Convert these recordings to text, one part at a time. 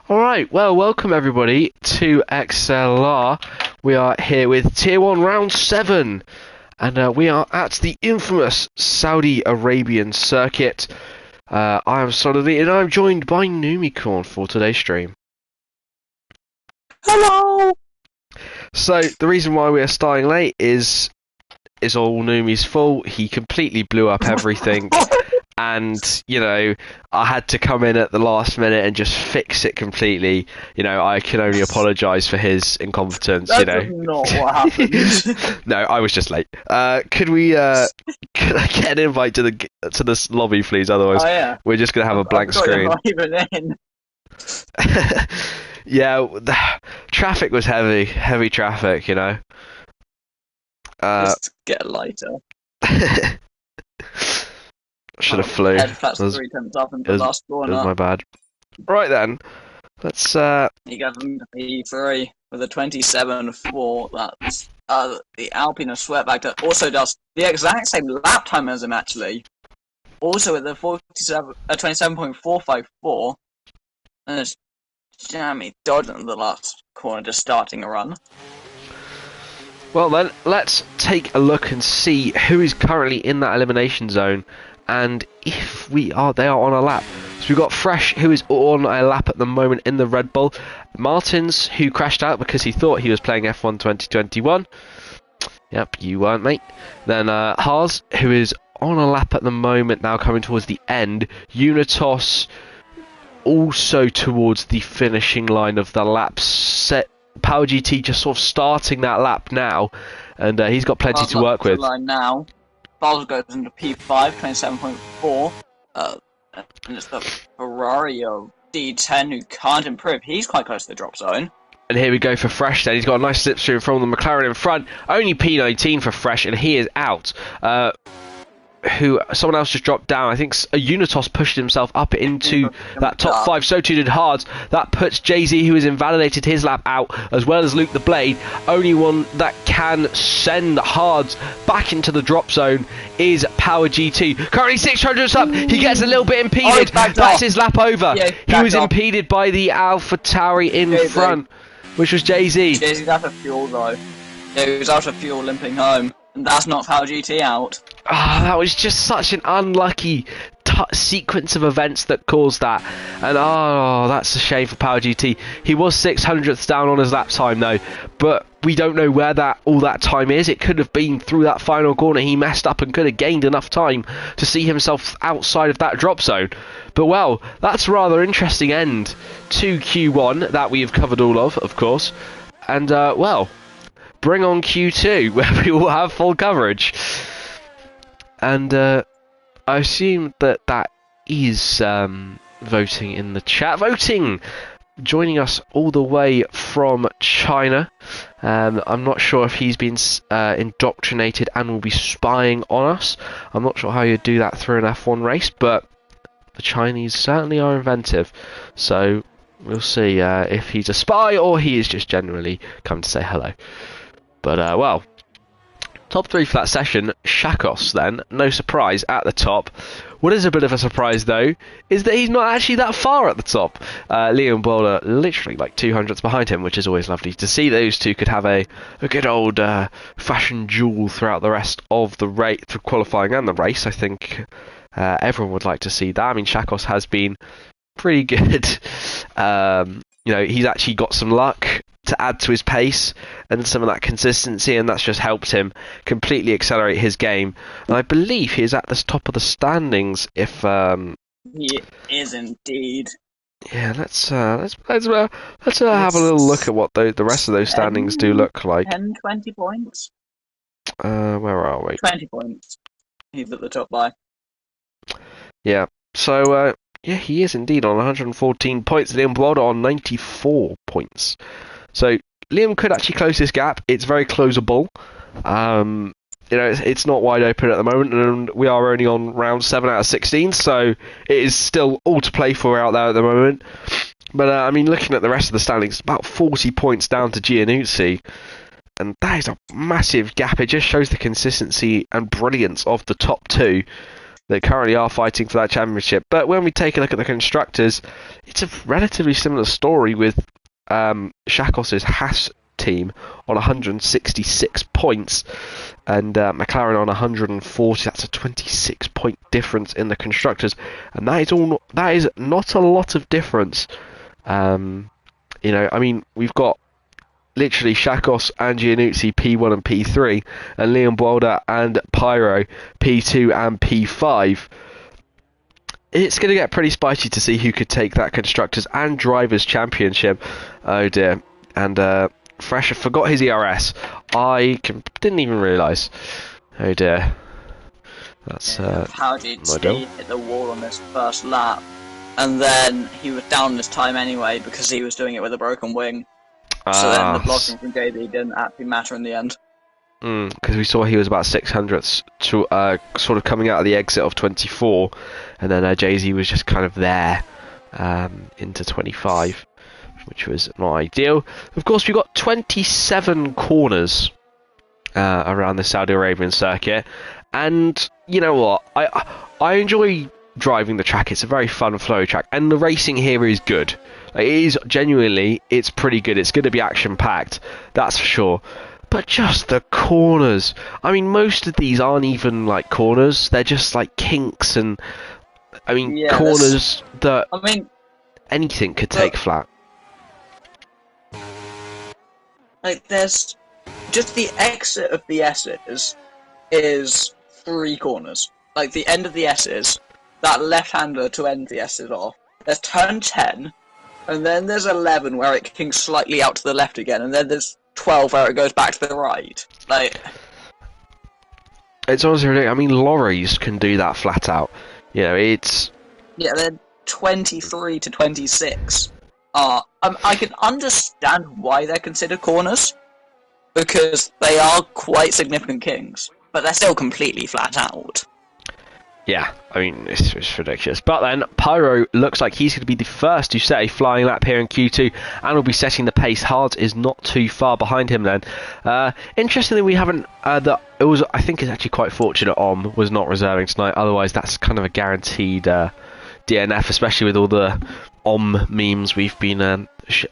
Alright, well, welcome everybody to XLR. We are here with Tier 1 Round 7, and we are at the infamous Saudi Arabian circuit. I am Solidly, and I'm joined by Numicorn for today's stream. Hello! So, the reason why we are starting late is all Numi's fault. He completely blew up everything. And, you know, I had to come in at the last minute and just fix it completely. You know, I can only apologise for his incompetence, That's you know. not what happened. No, I was just late. Could I get an invite to this lobby, please? Otherwise, we're just going to have a blank screen. Not even in. Yeah, the traffic was heavy traffic, you know. Just get a lighter. Should have flew. Head flats 3 tenths up in the last corner. It was my bad. Right then, let's. You got the P3 with a 27.4. That's the Alpine Sweatback that also does the exact same lap time as him actually. Also with a 27.454, and it's jammy dodging in the last corner, just starting a run. Well then, let's take a look and see who is currently in that elimination zone. And if they are on a lap. So we've got Fresh, who is on a lap at the moment in the Red Bull. Martins, who crashed out because he thought he was playing F1 2021. Yep, you weren't, mate. Then Haas, who is on a lap at the moment, now coming towards the end. Unitos, also towards the finishing line of the lap. Power GT just sort of starting that lap now. And he's got plenty to work with. Line now. Bowles goes into P5, 27.4, and it's the Ferrari of D10 who can't improve. He's quite close to the drop zone. And here we go for Fresh then. He's got a nice slipstream from the McLaren in front. Only P19 for Fresh, and he is out. Someone else just dropped down. I think a Unitos pushed himself up into that top 5. So too did Hards. That puts Jay-Z, who has invalidated his lap, out, as well as Luke the Blade. Only one that can send Hards back into the drop zone is Power GT. Currently 600s up. He gets a little bit impeded. That's his lap over. Yeah, he was impeded by the Alpha Tauri in front, which was Jay-Z. Jay-Z's out of fuel though. Yeah, he was out of fuel limping home. And that's not Power GT out. Oh, that was just such an unlucky sequence of events that caused that. And that's a shame for Power GT. He was 600ths down on his lap time though, but we don't know where all that time is. It could have been through that final corner. He messed up and could have gained enough time to see himself outside of that drop zone. But well, that's a rather interesting end to Q1 that we have covered all of course. And well, bring on Q2, where we will have full coverage. And I assume that is voting in the chat. Voting! Joining us all the way from China. I'm not sure if he's been indoctrinated and will be spying on us. I'm not sure how you do that through an F1 race, but the Chinese certainly are inventive. So we'll see if he's a spy or he is just generally come to say hello. But, well, top 3 for that session, Shakos then, no surprise, at the top. What is a bit of a surprise, though, is that he's not actually that far at the top. Liam Bowler literally like 200ths behind him, which is always lovely to see. Those two could have a good old fashion duel throughout the rest of the race, through qualifying and the race. I think everyone would like to see that. I mean, Shakos has been pretty good. You know, he's actually got some luck to add to his pace and some of that consistency, and that's just helped him completely accelerate his game. And I believe he is at the top of the standings. If he is indeed. Yeah, let's have a little look at what the rest of those standings do look like. 20 points. Where are we? 20 points. He's at the top by. Yeah. So yeah, he is indeed on 114 points. Liam Bloder on 94 points. So Liam could actually close this gap. It's very closable. You know, it's not wide open at the moment, and we are only on round 7 out of 16, so it is still all to play for out there at the moment. But I mean, looking at the rest of the standings, about 40 points down to Giannuzzi, and that is a massive gap. It just shows the consistency and brilliance of the top 2. They currently are fighting for that championship. But when we take a look at the constructors, it's a relatively similar story with Shakos's Haas team on 166 points and McLaren on 140. That's a 26-point difference in the constructors, and that is not a lot of difference. I mean, we've got literally Shakos and Giannuzzi P1 and P3, and Leon Boulder and Pyro P2 and P5. It's going to get pretty spicy to see who could take that Constructors and Drivers' Championship. Oh dear. And Fresh forgot his ERS. Didn't even realise. Oh dear. That's how did he hit the wall on this first lap? And then he was down this time anyway because he was doing it with a broken wing. So then the blocking from JB didn't actually matter in the end. Because we saw he was about 600ths to sort of coming out of the exit of 24, and then Jay-Z was just kind of there into 25, which was not ideal. Of course, we've got 27 corners around the Saudi Arabian circuit, and you know what? I enjoy driving the track. It's a very fun, flowy track, and the racing here is good. It is genuinely, it's pretty good. It's going to be action-packed, that's for sure. But just the corners. I mean, most of these aren't even like corners. They're just like kinks and, corners that anything could take flat. Like, there's just the exit of the S's is 3 corners. Like, the end of the S's, that left-hander to end the S's off. There's turn 10, and then there's 11 where it kinks slightly out to the left again, and then there's 12 where it goes back to the right. Like, it's honestly ridiculous. I mean, lorries can do that flat out. You know, it's... Yeah, they're 23 to 26. I can understand why they're considered corners, because they are quite significant kings, but they're still completely flat out. Yeah, I mean, it's ridiculous. But then, Pyro looks like he's going to be the first to set a flying lap here in Q2, and will be setting the pace. Hards is not too far behind him then. Interestingly, we haven't... I think it's actually quite fortunate was not reserving tonight. Otherwise, that's kind of a guaranteed DNF, especially with all the memes we've been... that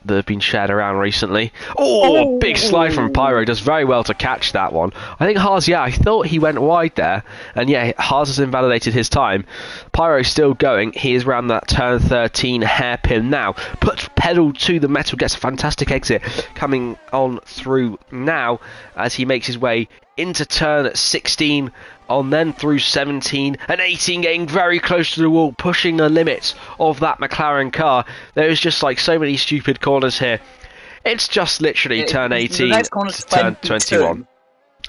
have been shared around recently. A big slide from Pyro. Does very well to catch that one. I think Haas, I thought he went wide there. And Haas has invalidated his time. Pyro's still going. He is around that turn 13 hairpin now. Puts pedal to the metal. Gets a fantastic exit coming on through now as he makes his way into turn 16, on then through 17 and 18, getting very close to the wall, pushing the limits of that McLaren car. There's just like so many stupid corners here. It's just literally turn 18 to turn 21.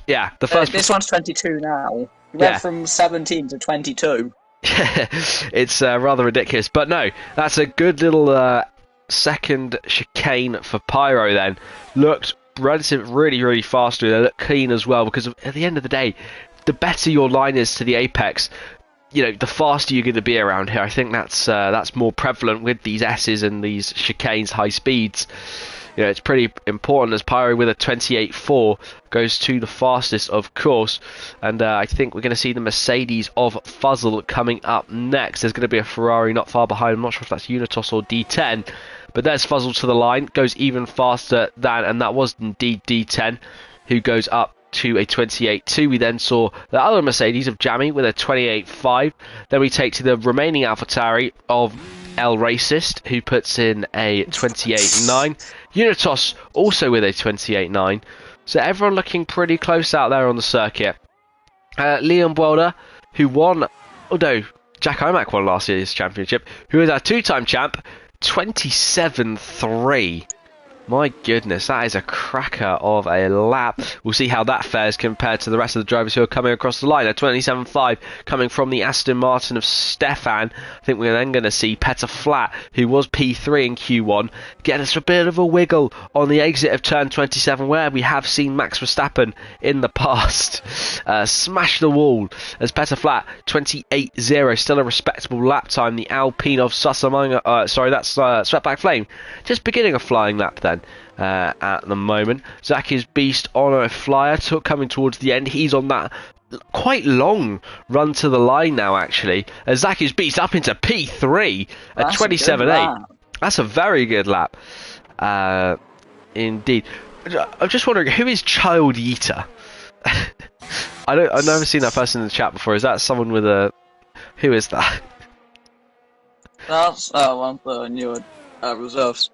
Yeah, the first. This one's 22 now. We went from 17 to 22. It's rather ridiculous, but no, that's a good little second chicane for Pyro. Then looked really, really fast through. They look clean as well, because at the end of the day, the better your line is to the apex, the faster you're going to be around here. I think that's more prevalent with these S's and these chicanes, high speeds. It's pretty important, as Pyro with a 28.4 goes to the fastest, of course. And I think we're going to see the Mercedes of Fuzzle coming up next. There's going to be a Ferrari not far behind. I'm not sure if that's Unitos or D10. But there's Fuzzle to the line, goes even faster than, and that was indeed D10, who goes up to a 28.2. We then saw the other Mercedes of Jammy with a 28.5. Then we take to the remaining AlphaTauri of El Racist, who puts in a 28.9. Unitos also with a 28.9. So everyone looking pretty close out there on the circuit. Leon Boulder, who won, although Jack Omac won last year's championship, who is our two-time champ, 27.3. My goodness, that is a cracker of a lap. We'll see how that fares compared to the rest of the drivers who are coming across the line. A 27.5 coming from the Aston Martin of Stefan. I think we're then going to see Petter Flat, who was P3 in Q1, get us a bit of a wiggle on the exit of turn 27, where we have seen Max Verstappen in the past smash the wall, as Petter Flat 28.0, still a respectable lap time. The Alpine of Sassamanga, that's Sweatback Flame, just beginning a flying lap then. At the moment, Zach is beast on a flyer, coming towards the end. He's on that quite long run to the line now, actually. As Zaki's beats up into P3 at 27.8. That's a very good lap. Indeed. I'm just wondering, who is Child Eater? I've never seen that person in the chat before. Is that someone with a... Who is that? That's one of the newer reserves.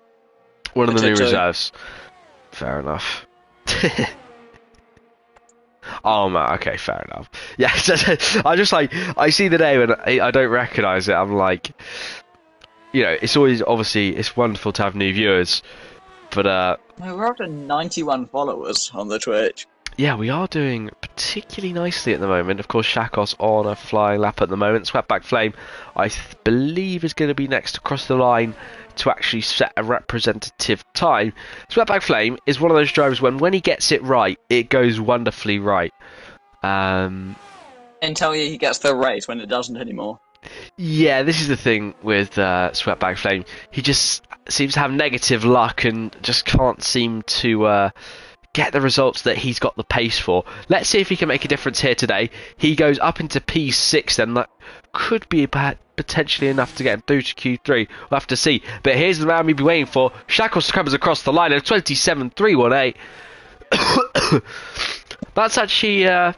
One of the new reserves. Fair enough. Oh man, okay, fair enough. Yeah, I just like, I see the name and I don't recognise it. I'm like, you know, it's always, obviously, it's wonderful to have new viewers, but we're up to 91 followers on the Twitch. Yeah, we are doing particularly nicely at the moment. Of course, Shakos on a flying lap at the moment. Sweatback Flame, I believe, is going to be next across the line to actually set a representative time. Sweatback Flame is one of those drivers when he gets it right, it goes wonderfully right. Until he gets the race when it doesn't anymore. Yeah, this is the thing with Sweatback Flame. He just seems to have negative luck and just can't seem to... get the results that he's got the pace for. Let's see if he can make a difference here today. He goes up into P6 then. That could be potentially enough to get him through to Q3. We'll have to see. But here's the man we've been waiting for. Shackles comes across the line at 27.318. That's actually a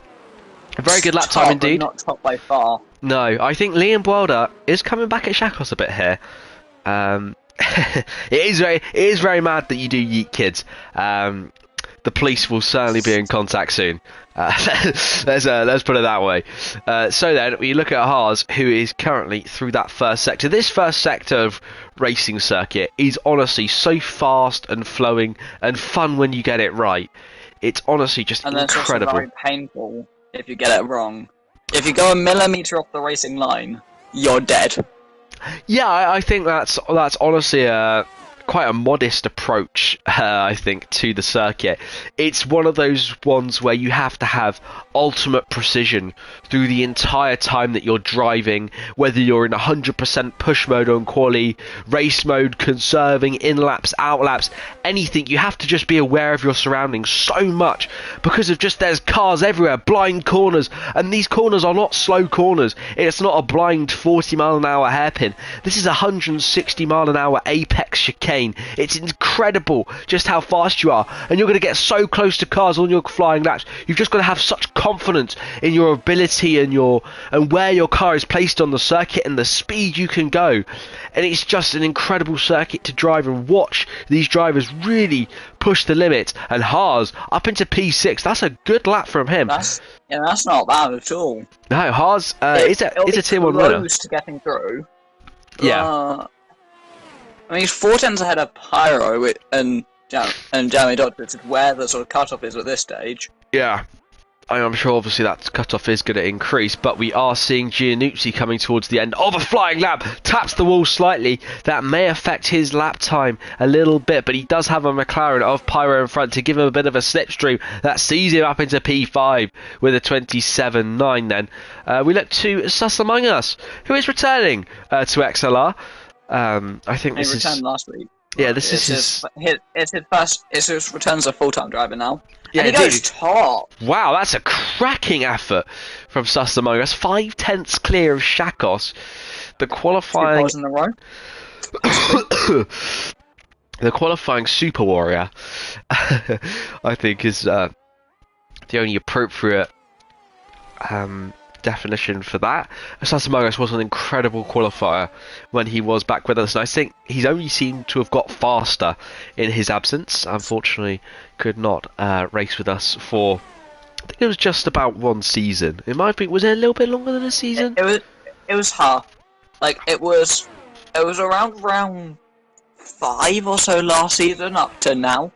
very good lap time indeed. Not top by far. No, I think Liam Wilder is coming back at Shackles a bit here. It is very mad that you do yeet, kids. The police will certainly be in contact soon. Let's put it that way. So then, we look at Haas, who is currently through that first sector. This first sector of racing circuit is honestly so fast and flowing and fun when you get it right. It's honestly just incredible. And it's also very painful if you get it wrong. If you go a millimetre off the racing line, you're dead. Yeah, I think that's honestly quite a modest approach, I think, to the circuit. It's one of those ones where you have to have ultimate precision through the entire time that you're driving, whether you're in 100% push mode on quali, race mode, conserving, in-laps, out-laps, anything. You have to just be aware of your surroundings so much because of just there's cars everywhere, blind corners, and these corners are not slow corners. It's not a blind 40 mile an hour hairpin. This is a 160 mile an hour apex chicane. It's incredible just how fast you are, and you're going to get so close to cars on your flying laps. You've just got to have such confidence in your ability and where your car is placed on the circuit and the speed you can go. And it's just an incredible circuit to drive and watch these drivers really push the limit. And Haas up into P6. That's a good lap from him. That's not bad at all. No, Haas is a tier 1 winner. Close to getting through. Yeah. I mean, he's 4 tenths ahead of Pyro and Jamie Dodge, which is where the sort of cutoff is at this stage. Yeah. I'm sure obviously that cutoff is going to increase, but we are seeing Giannuzzi coming towards the end of a flying lap, taps the wall slightly. That may affect his lap time a little bit, but he does have a McLaren of Pyro in front to give him a bit of a slipstream. That sees him up into P5 with a 27.9 then. We look to Sus Among Us, who is returning to XLR. I think this is... He returned last week. Yeah, this is his his return as a full-time driver now. Yeah, and he goes top. Wow, that's a cracking effort from Sus Among Us. 5 tenths clear of Shakos. The qualifying... 2 poles in a row. The qualifying Super Warrior, I think, is the only appropriate definition for that. Sus Among Us was an incredible qualifier when he was back with us, and I think he's only seemed to have got faster in his absence. Unfortunately, could not race with us for, I think it was just about 1 season. It might be, was it a little bit longer than a season? It was half. Like, it was around round 5 or so last season up to now.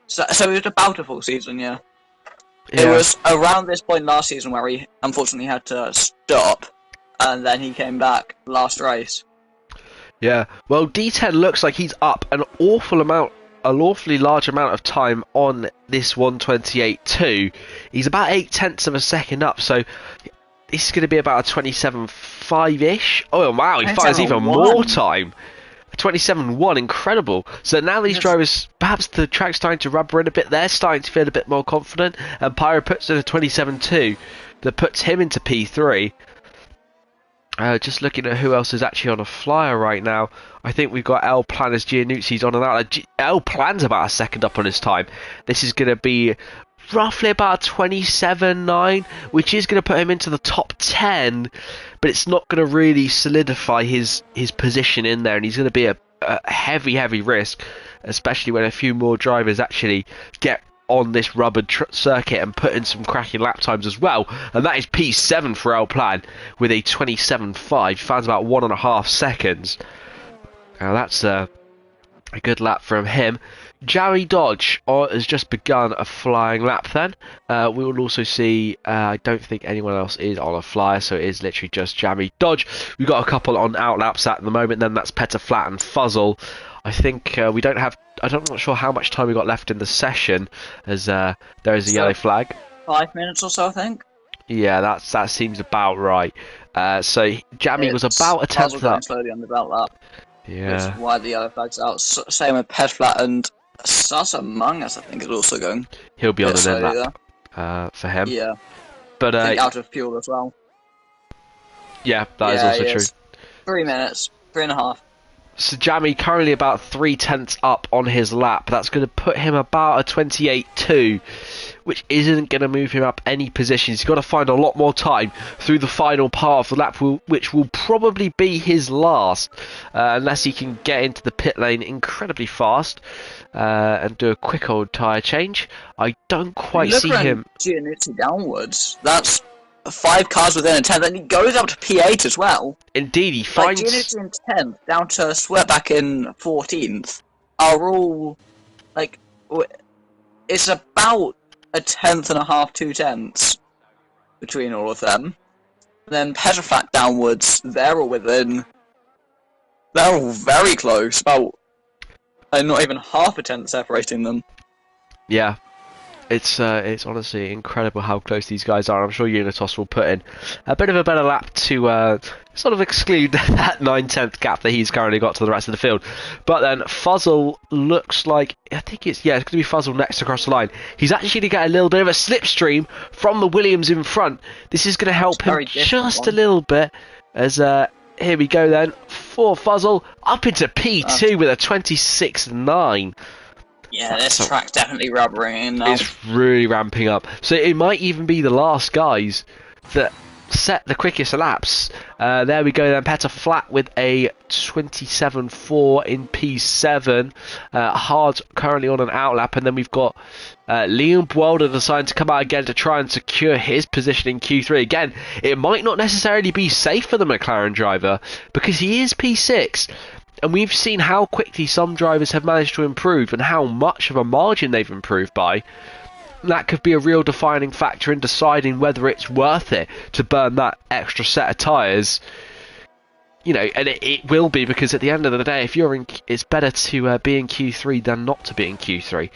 So it was about a full season, yeah. It was around this point last season where he unfortunately had to stop, and then he came back last race. Yeah, well, D10 looks like he's up an awfully large amount of time on this 128.2. He's about 8 tenths of a second up, so this is going to be about a 27.5-ish. Oh wow, he finds even more time. 27.1, incredible. So now these drivers, perhaps the track's starting to rubber in a bit. They're starting to feel a bit more confident, and Pyro puts in a 27.2. that puts him into P3. Just looking at who else is actually on a flyer right now. I think we've got El Plan as Giannuzzi's on an out. El Plan's about a second up on his time. This is going to be roughly about 27.9, which is going to put him into the top 10, but it's not going to really solidify his position in there, and he's going to be a heavy risk, especially when a few more drivers actually get on this rubber circuit and put in some cracking lap times as well. And that is P7 for El Plan with a 27.5. Finds about 1.5 seconds. Now that's a good lap from him. Jerry Dodge has just begun a flying lap then. We will also see, I don't think anyone else is on a flyer, so it is literally just Jerry Dodge. We've got a couple on out laps at the moment, then that's Petter Flat and Fuzzle. I think we don't have, I'm not sure how much time we got left in the session, as there is a yellow flag. 5 minutes or so, I think. Yeah, that seems about right. So Jammy was about a tenth up. Slowly on the belt lap. Yeah. Which is why the yellow flag's out. Same with Pet Flat and Sus Among Us, I think, is also going. He'll be on an end lap for him. Yeah. But I think out of fuel as well. Yeah, that is also true. 3 minutes, 3.5. So Jammy currently about 0.3 up on his lap. That's going to put him about a 28.2, which isn't going to move him up any positions. He's got to find a lot more time through the final part of the lap, which will probably be his last, unless he can get into the pit lane incredibly fast and do a quick old tyre change. I don't quite see him. Giannuzzi downwards. That's 5 cars within a 10th, and he goes up to P8 as well. Indeed, he finds. Like, Giannuzzi in 10th, down to Sweatback in 14th, are all, like, it's about a 10.5, 2 tenths between all of them. And then Petroflat downwards, they're all very close, about not even half a tenth separating them. Yeah. It's honestly incredible how close these guys are. I'm sure Unitos will put in a bit of a better lap to sort of exclude that 9/10 gap that he's currently got to the rest of the field. But then Fuzzle looks like, I think it's going to be Fuzzle next across the line. He's actually going to get a little bit of a slipstream from the Williams in front. This is going to help him just a little bit as here we go then for Fuzzle up into P2 with a 26.9. Yeah, this track's definitely rubbering now. It's really ramping up. So it might even be the last guys that set the quickest laps. There we go then. Petter Flat with a 27.4 in P7. Hard currently on an outlap. And then we've got Liam Buelder deciding to come out again to try and secure his position in Q3. Again, it might not necessarily be safe for the McLaren driver because he is P6. And we've seen how quickly some drivers have managed to improve and how much of a margin they've improved by. That could be a real defining factor in deciding whether it's worth it to burn that extra set of tyres. You know, and it will be, because at the end of the day, if you're in, it's better to be in Q3 than not to be in Q3.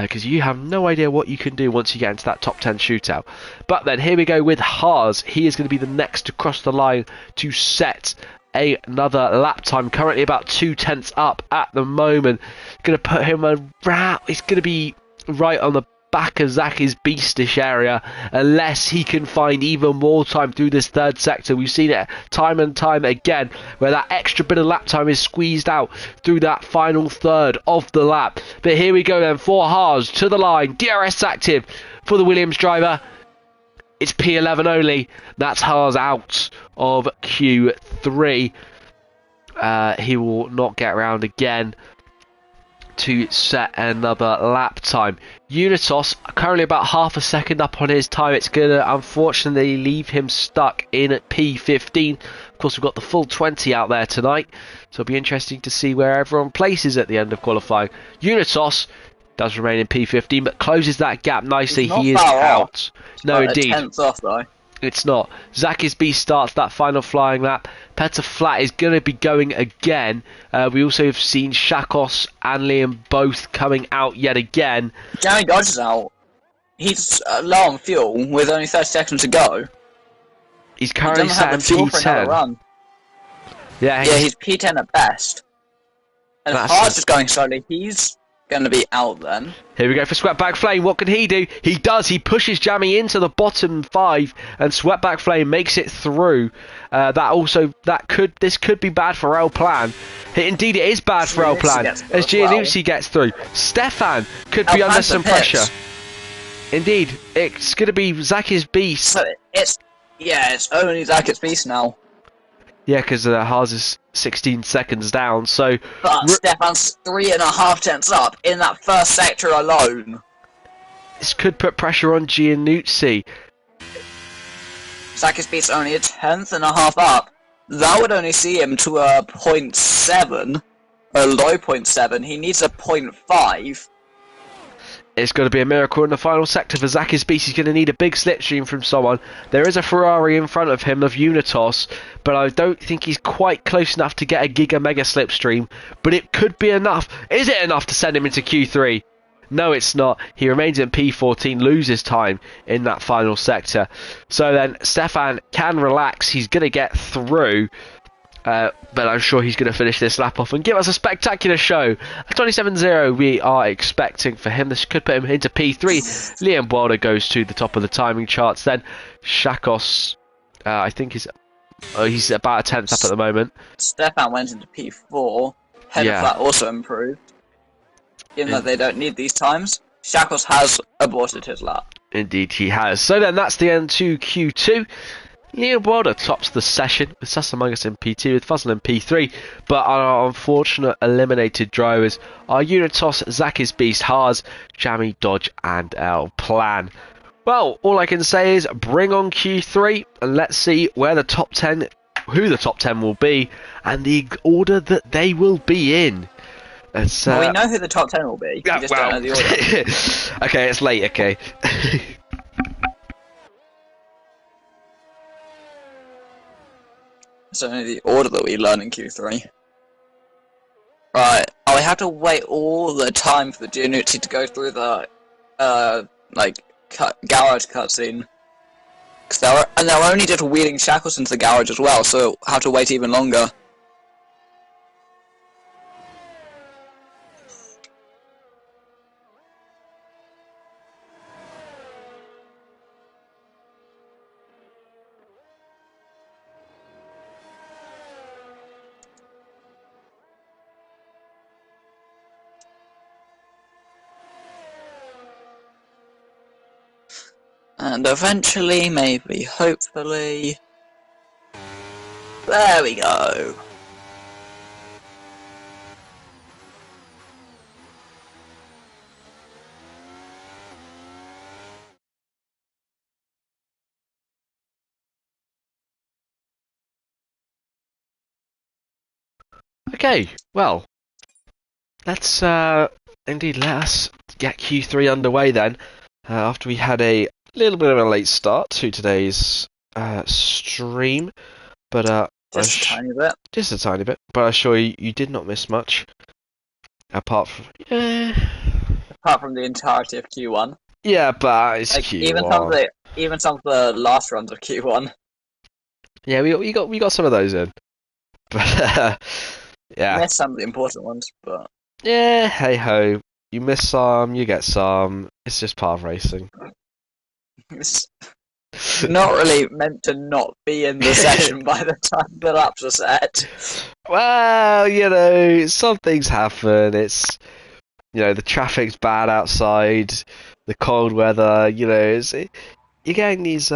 Because you have no idea what you can do once you get into that top 10 shootout. But then here we go with Haas. He is going to be the next to cross the line to set another lap time, currently about 0.2 up at the moment. Going to put him around, it's going to be right on the back of Zaki's beastish area, unless he can find even more time through this third sector. We've seen it time and time again, where that extra bit of lap time is squeezed out through that final third of the lap. But here we go then for Haas to the line. DRS active for the Williams driver. It's P11 only. That's Haas out of Q3. He will not get around again to set another lap time. Unitos currently about half a second up on his time. It's going to unfortunately leave him stuck in at P15. Of course, we've got the full 20 out there tonight, so it'll be interesting to see where everyone places at the end of qualifying. Unitos does remain in P15, but closes that gap nicely. He is out. No, indeed. A 10th off, though. It's not. Zakis B starts that final flying lap. Petter Flat is going to be going again. We also have seen Shakos and Liam both coming out yet again. Johnny Dodge is out. He's low on fuel with only 30 seconds to go. He's currently sat in P10. Yeah, he's P10 at best. And Haas is going slowly. He's going to be out then. Here we go for Sweatback Flame. What can he do? He does. He pushes Jammy into the bottom 5, and Sweatback Flame makes it through. This could be bad for El Plan. Indeed, it is bad for El Plan as Giannuzzi gets through. Stefan could be under some pressure. Indeed, it's going to be Zaki's Beast. So it's only Zaki's Beast now. Yeah, because Haas is 16 seconds down. So, but Stefan's 3.5 tenths up in that first sector alone. This could put pressure on Giannuzzi. Zaki's Beast's only 1.5 up. That would only see him to a 0.7, a low 0.7. He needs a 0.5. It's going to be a miracle in the final sector for Zaki's Beast. He's going to need a big slipstream from someone. There is a Ferrari in front of him of Unitos, but I don't think he's quite close enough to get a Giga Mega slipstream. But it could be enough. Is it enough to send him into Q3? No, it's not. He remains in P14, loses time in that final sector. So then Stefan can relax. He's going to get through. But I'm sure he's going to finish this lap off and give us a spectacular show. A 27.0 we are expecting for him. This could put him into P3. Liam Wilder goes to the top of the timing charts. Then Shakos, I think he's about a tenth up at the moment. Stefan went into P4. Head of that also improved. Given that they don't need these times, Shakos has aborted his lap. Indeed he has. So then that's the end to Q2. Liam Wilder tops the session with Sasamangas in P2, with Fuzzle in P3, but our unfortunate eliminated drivers are Unitos, Zaki's Beast, Haas, Jammy, Dodge and El Plan. Well, all I can say is bring on Q3 and let's see who the top 10 will be and the order that they will be in. Well, we know who the top 10 will be, we just don't know the order. Okay, it's late, okay. It's only the order that we learn in Q3. Right, I have to wait all the time for the Giannuzzi to go through the, garage cutscene. And they're only just wheeling Shackles into the garage as well, so I have to wait even longer. And eventually, maybe, hopefully... There we go! Okay, well, let's indeed let us get Q3 underway then. After we had a little bit of a late start to today's stream, but just a tiny bit. Just a tiny bit, but I assure you, you did not miss much. Apart from the entirety of Q1. Yeah, but it's Q1. Even some of the last runs of Q1. Yeah, we got some of those in, but yeah. Missed some of the important ones, but yeah, hey ho. You miss some, you get some. It's just part of racing. It's not really meant to not be in the session by the time the laps are set. Well, you know, some things happen. It's, you know, the traffic's bad outside, the cold weather, you know, you're getting these,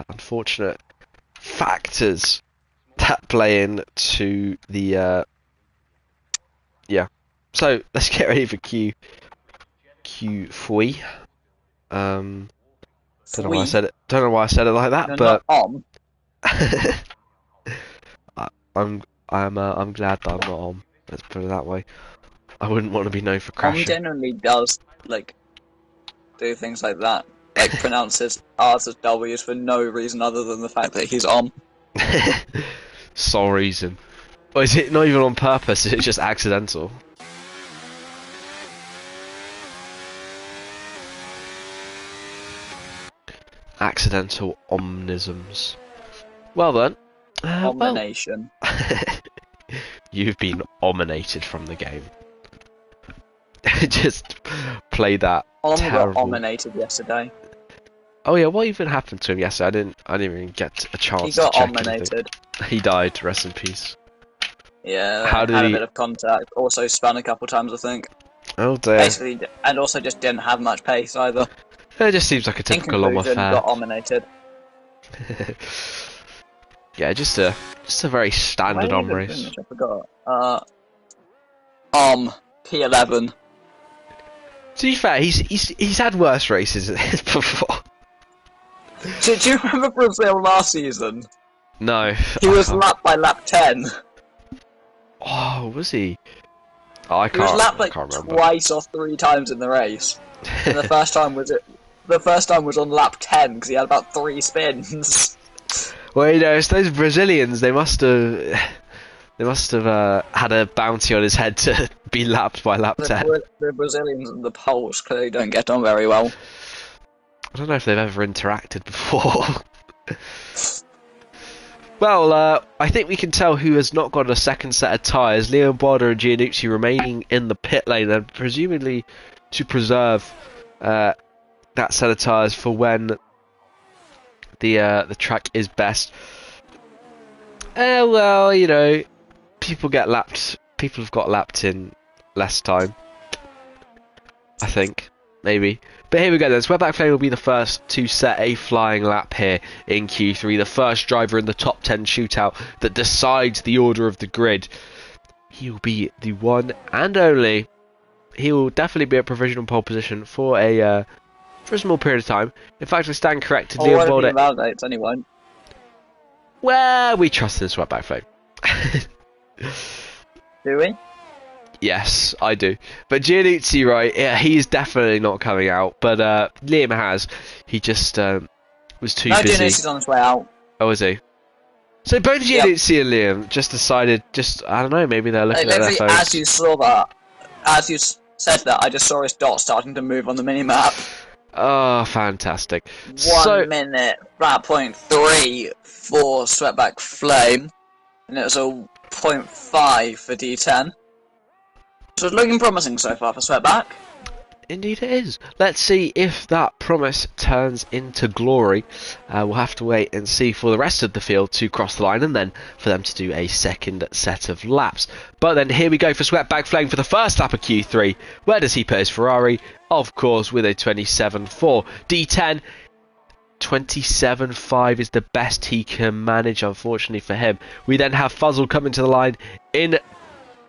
unfortunate factors that play into the, yeah. So let's get ready for Q3. Don't know why I said it. Don't know why I said it like that, but I'm glad that I'm not on. Let's put it that way. I wouldn't want to be known for crashing. Generally does do things like that, pronounces R's as W's for no reason other than the fact that he's on. Sole reason. Or is it not even on purpose? Is it just accidental? Accidental omnisms. Well then. Combination. you've been ominated from the game. Just play that terrible. Got ominated yesterday. Oh yeah, what even happened to him yesterday? I didn't even get a chance He to got check ominated. anything. He died. Rest in peace. Yeah, How did had he... a bit of contact. Also spun a couple times, I think. Oh dear. Basically, and also just didn't have much pace either. It just seems like a typical In conclusion, affair. got ominated. Yeah, just a very standard Where did race. he finish? I forgot. P11. To be fair, he's had worse races than this before. Do you remember Brazil last season? No. He was lapped by lap 10. Oh, was he? Oh, I He was can't. lapped like can't remember. twice or 3 times in the race. And the first time was on lap 10 because he had about 3 spins. Well, you know, it's those Brazilians. They must have had a bounty on his head to be lapped by lap 10. The Brazilians and the Poles clearly don't get on very well. I don't know if they've ever interacted before. Well, I think we can tell who has not got a second set of tyres. Liam Boulder and Giannucci remaining in the pit lane, and presumably to preserve that set of tyres for when the track is best. Well, you know, people have got lapped in less time. I think, maybe. But here we go then. Sweatback Flame will be the first to set a flying lap here in Q3. The first driver in the top 10 shootout that decides the order of the grid. He will be the one and only. He will definitely be a provisional pole position for a small period of time. In fact, I stand corrected. Liam Boulder validates anyone. Well, we trust in Sweatback Flame. Do we? Yes, I do. But Giannucci, right, yeah, he's definitely not coming out. But Liam has. He just was too busy. Giannucci's on his way out. Oh, is he? So both Giannucci and Liam just decided, I don't know, maybe they're looking at their phones. As you said that, I just saw his dot starting to move on the mini-map. Oh, fantastic. 1 minute, flat 0.3 for Sweatback Flame. And it was a 0.5 for D10. So it's looking promising so far for Sweatback. Indeed it is. Let's see if that promise turns into glory. We'll have to wait and see for the rest of the field to cross the line and then for them to do a second set of laps. But then here we go for Sweatback Flame for the first lap of Q3. Where does he put his Ferrari? Of course, with a 27.4. D10, 27.5 is the best he can manage, unfortunately for him. We then have Fuzzle coming to the line in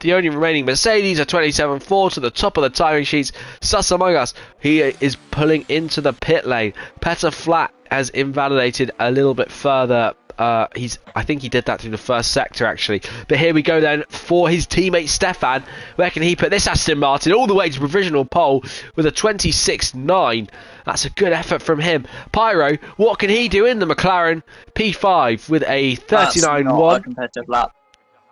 the only remaining Mercedes, a 27.4 to the top of the timing sheets. Sus among us, he is pulling into the pit lane. Petter Flat has invalidated a little bit further. I think he did that through the first sector, actually. But here we go then for his teammate Stefan. Where can he put this Aston Martin all the way to provisional pole with a 26.9? That's a good effort from him. Pyro, what can he do in the McLaren P5 with a 39.1? That's not a competitive lap.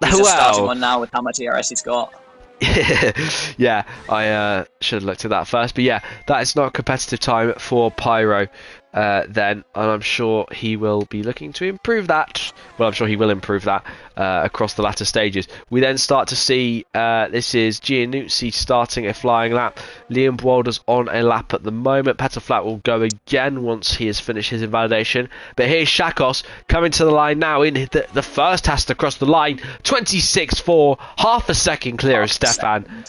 He's just starting one now with how much ERS he's got. Yeah, I should have looked at that first. But yeah, that is not a competitive time for Pyro then. And I'm sure he will be looking to improve that. Well, I'm sure he will improve that across the latter stages. We then start to see, this is Giannucci starting a flying lap. Liam Boulder's on a lap at the moment. Petter Flat will go again once he has finished his invalidation. But here's Shakos coming to the line now. In the first has to cross the line. 26.4, half a second clear of Stefan.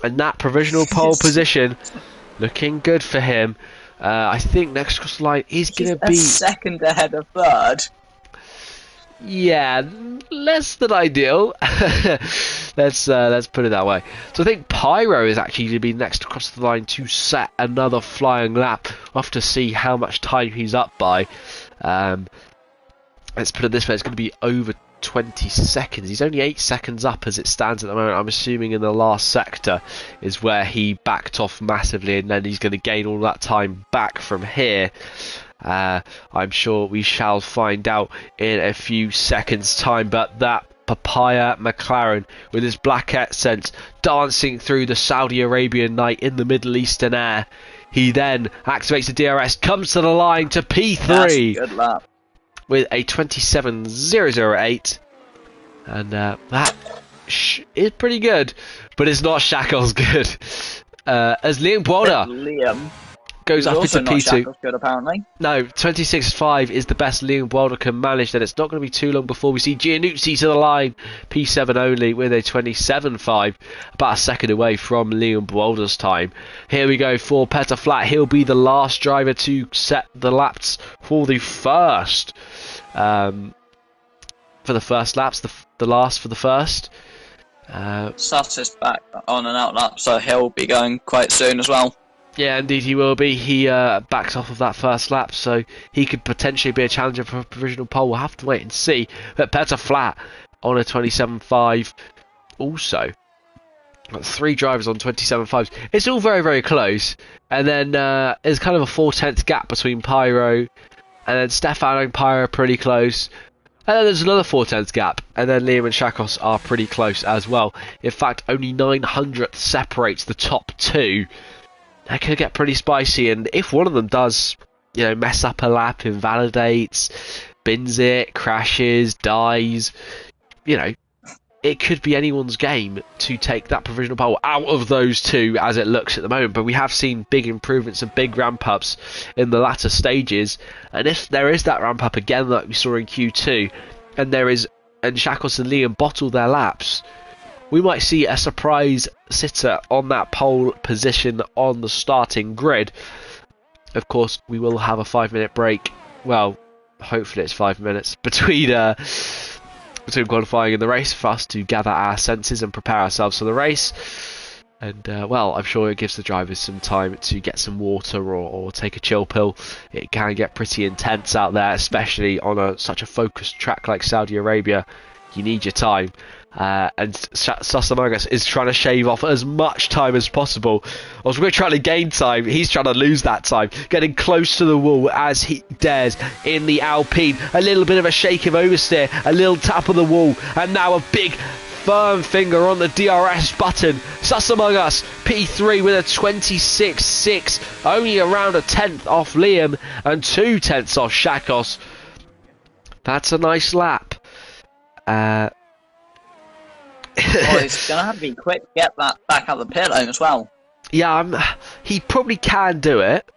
And that provisional pole position looking good for him. I think next cross the line is going to be a second ahead of third. Yeah, less than ideal. Let's put it that way. So I think Pyro is actually going to be next across the line to set another flying lap. We'll have to see how much time he's up by. Let's put it this way: it's going to be over 20 seconds. He's only 8 seconds up as it stands at the moment. I'm assuming in the last sector is where he backed off massively, and then he's going to gain all that time back from here. I'm sure we shall find out in a few seconds time. But that Papaya McLaren with his black accents dancing through the Saudi Arabian night in the Middle Eastern air, he then activates the DRS, comes to the line to P3. That's a good lap. With a 27.008, and that is pretty good, but it's not Shackle's good. As Liam Boulder Liam goes up also into not P2. Shackle's good, apparently. No, 26.5 is the best Liam Boulder can manage. Then it's not going to be too long before we see Giannuzzi to the line. P7 only with a 27.5, about a second away from Liam Boulder's time. Here we go for Petter Flat. He'll be the last driver to set the laps for the first. For the first laps, the last for the first. Suss is back on an out lap, so he'll be going quite soon as well. Yeah, indeed he will be. He backed off of that first lap, so he could potentially be a challenger for a provisional pole. We'll have to wait and see. But Petter Flat on a 27.5 also. Got 3 drivers on 27.5s. It's all very, very close. And then there's kind of a 4/10 gap between Pyro and then Stefano and Pyro are pretty close. And then there's another 4/10 gap, and then Liam and Shakos are pretty close as well. In fact, only 900 separates the top 2. That could get pretty spicy, and if one of them does, mess up a lap, invalidates, bins it, crashes, dies, it could be anyone's game to take that provisional pole out of those 2 as it looks at the moment. But we have seen big improvements and big ramp-ups in the latter stages, and if there is that ramp-up again like we saw in Q2, and Shakos and Liam bottle their laps, we might see a surprise sitter on that pole position on the starting grid. Of course, we will have a 5-minute break. Well, hopefully it's 5 minutes between qualifying and the race for us to gather our senses and prepare ourselves for the race. And, I'm sure it gives the drivers some time to get some water or take a chill pill. It can get pretty intense out there, especially on such a focused track like Saudi Arabia. You need your time. And Sasamagas is trying to shave off as much time as possible. As we're trying to gain time, he's trying to lose that time. Getting close to the wall as he dares in the Alpine. A little bit of a shake of oversteer, a little tap of the wall, and now a big firm finger on the DRS button. Sasamagas, P3 with a 26.6, only around a 10th off Liam and 2/10 off Shakos. That's a nice lap. He's going to have to be quick to get that back out of the pit lane as well. Yeah, he probably can do it.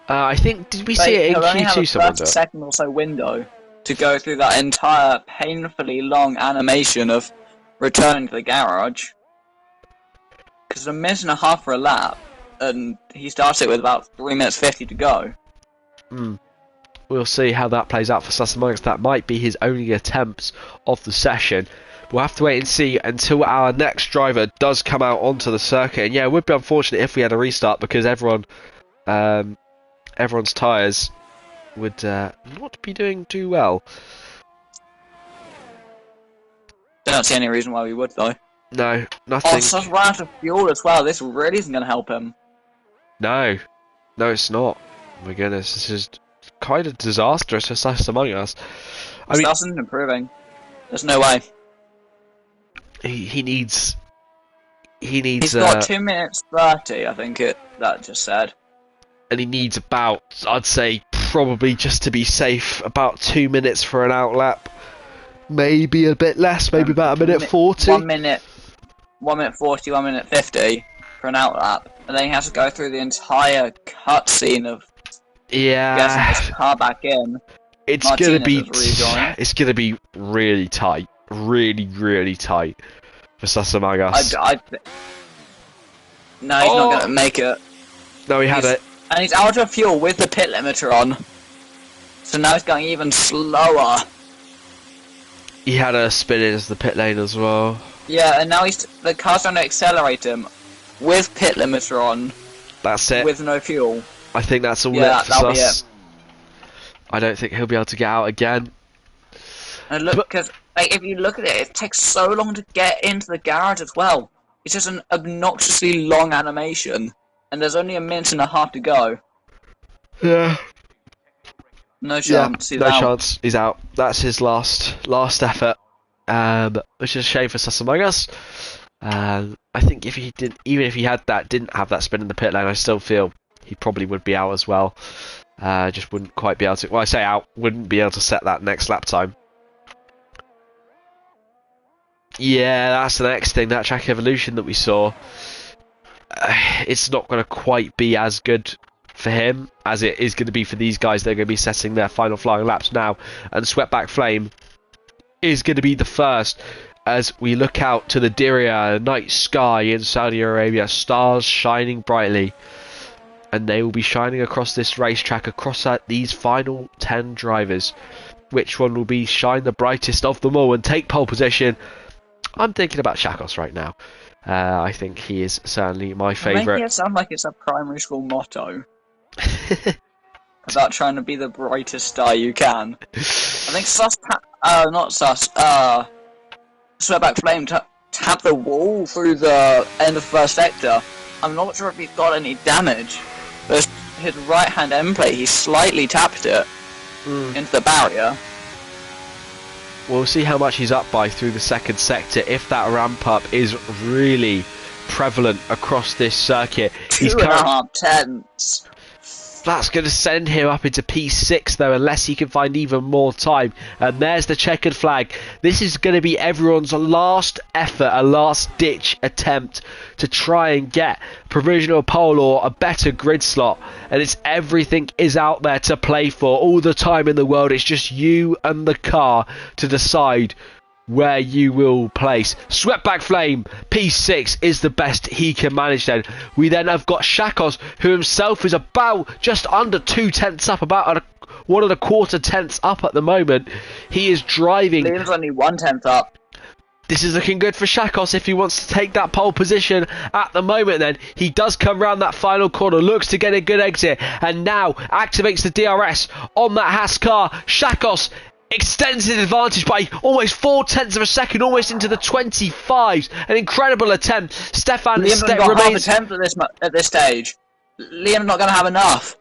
I think, did we see it in Q2 someone do it? Second or so window to go through that entire painfully long animation of returning to the garage. Because a minute and a half for a lap, and he starts it with about 3 minutes 50 to go. We'll see how that plays out for Sasamagas. That might be his only attempt of the session. We'll have to wait and see until our next driver does come out onto the circuit. And yeah, it would be unfortunate if we had a restart because everyone's tyres would not be doing too well. Don't see any reason why we would though. No, nothing. Also, run out of fuel as well. This really isn't going to help him. No, it's not. Oh my goodness, this is kind of disastrous for Sasamagas. This isn't improving. There's no way. He needs. He's got 2 minutes 30, I think that just said. And he needs about, I'd say, probably just to be safe, about 2 minutes for an outlap. Maybe a bit less, maybe about a minute 40. 1 minute 40, 1 minute 50 for an outlap. And then he has to go through the entire cutscene of getting his car back in. It's gonna be really tight. Really, really tight for Sasamagas. No, he's not going to make it. No, he had it. And he's out of fuel with the pit limiter on. So now he's going even slower. He had a spin into the pit lane as well. Yeah, and now the car's trying to accelerate him with pit limiter on. That's it. With no fuel. I think that's all it for Sus. I don't think he'll be able to get out again. And look, because if you look at it, it takes so long to get into the garage as well. It's just an obnoxiously long animation, and there's only a minute and a half to go. Yeah. No chance. No chance. He's out. That's his last effort. Which is a shame for Sasamagas. I think if he didn't have that spin in the pit lane, I still feel he probably would be out as well. Just wouldn't quite be able to. Well, I say out, wouldn't be able to set that next lap time. Yeah, that's the next thing. That track evolution that we saw, it's not going to quite be as good for him as it is going to be for these guys. They're going to be setting their final flying laps now, and Sweatback Flame is going to be the first as we look out to the Diriyah night sky in Saudi Arabia, stars shining brightly, and they will be shining across this racetrack, across these final 10 drivers. Which one will be shine the brightest of them all and take pole position? I'm thinking about Shakos right now. I think he is certainly my favourite. Making it sound like it's a primary school motto about trying to be the brightest star you can. I think Sweatback Flame tapped the wall through the end of first sector. I'm not sure if he's got any damage, but his right hand end plate, he slightly tapped it into the barrier. We'll see how much he's up by through the second sector if that ramp up is really prevalent across this circuit. He's 2.5 tenths. That's going to send him up into P6 though, unless he can find even more time. And there's the checkered flag. This is going to be everyone's last effort, a last ditch attempt to try and get provisional pole or a better grid slot. And it's everything is out there to play for. All the time in the world, it's just you and the car to decide where you will place. Sweatback Flame, P6 is the best he can manage then. We then have got Shakos, who himself is about just under 2 tenths up, about 1.25 tenths up at the moment. He is driving. Liam's only 1 tenth up. This is looking good for Shakos if he wants to take that pole position at the moment then. He does come round that final corner, looks to get a good exit, and now activates the DRS on that Haas car. Shakos extends his advantage by almost 4 tenths of a second, almost into the 25s. An incredible attempt. Stefan Liam's got half a remains. tenth at this stage. Liam's not going to have enough.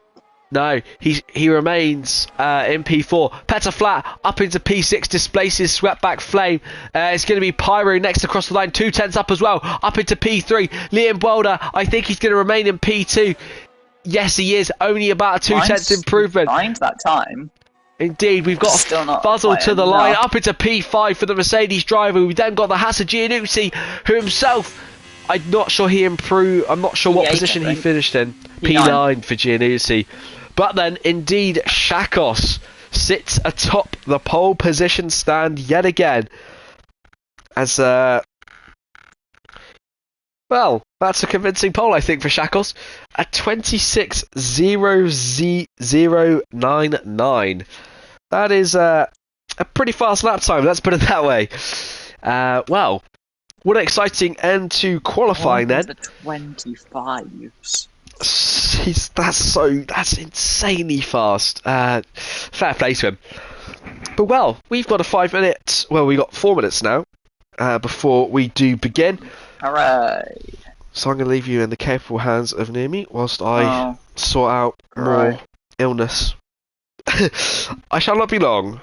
No, he remains in P4. Petr Flat up into P6, displaces Sweatback Flame. It's going to be Pyro next across the line, 2 tenths up as well, up into P3. Liam Boulder, I think he's going to remain in P2. Yes, he is. Only about a 2 tenths improvement. Mine's that time. Indeed, we've got a fuzzle to the line, up into P5 for the Mercedes driver. We've then got the Hassa Giannuzzi, who himself, I'm not sure he improved, I'm not sure what position he finished in. P9 for Giannuzzi. But then, indeed, Shakos sits atop the pole position stand yet again. As, well, that's a convincing pole, I think, for Shakos. A 26.0099. That is a pretty fast lap time, let's put it that way. Well, what an exciting end to qualifying then. The 25s. That's insanely fast. Fair play to him. But well, we've got 5 minutes. Well, we've got 4 minutes now before we do begin. Hooray! So I'm going to leave you in the capable hands of Naomi whilst I sort out more illness. I shall not be long.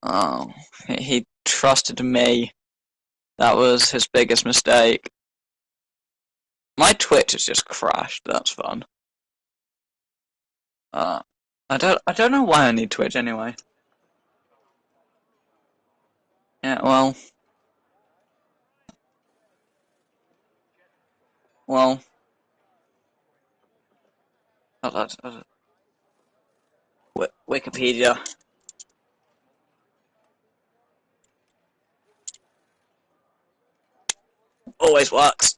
Oh, he trusted me. That was his biggest mistake. My Twitch has just crashed. That's fun. I don't know why I need Twitch anyway. Yeah, well, Wikipedia. Always works.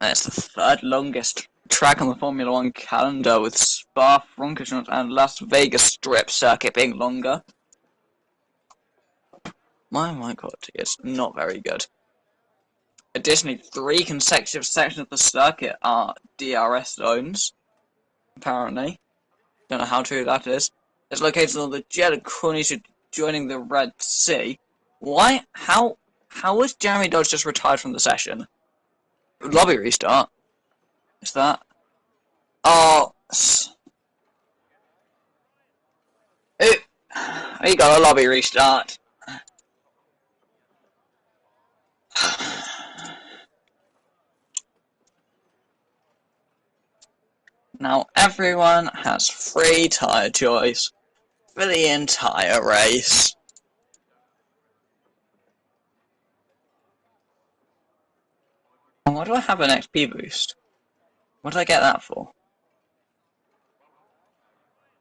It's the 3rd longest track on the Formula 1 calendar, with Spa, Francorchamps and Las Vegas Strip circuit being longer. My god, it's not very good. Additionally, 3 consecutive sections of the circuit are DRS zones, apparently. Don't know how true that is. It's located on the Jeddah Corniche joining the Red Sea. Why? How was Jeremy Dodge just retired from the session? Lobby restart. Is that? Oh. Ooh. We got a lobby restart. Now everyone has free tyre choice for the entire race. And why do I have an XP boost? What did I get that for?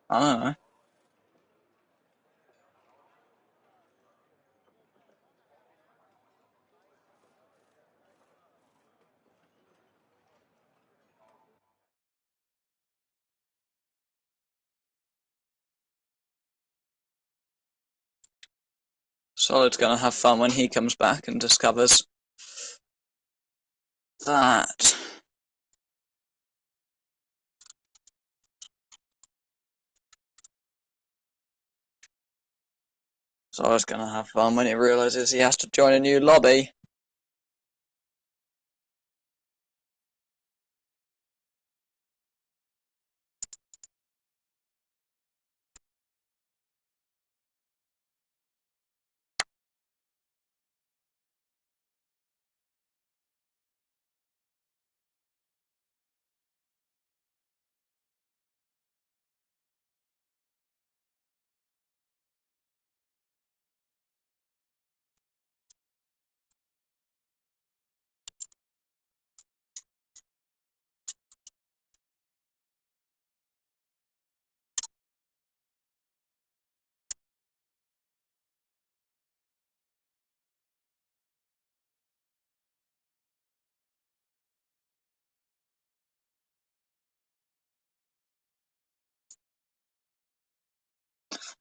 I don't know. Solid's gonna have fun when he comes back and discovers that. Solid's gonna have fun when he realizes he has to join a new lobby.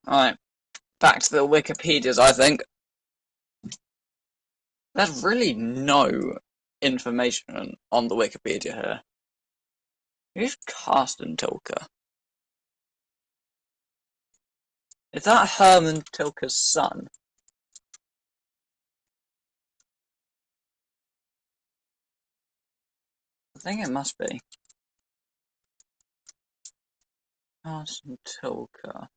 Alright, back to the Wikipedias, I think. There's really no information on the Wikipedia here. Who's Carsten Tilke? Is that Herman Tilke's son? I think it must be. Carsten Tilke.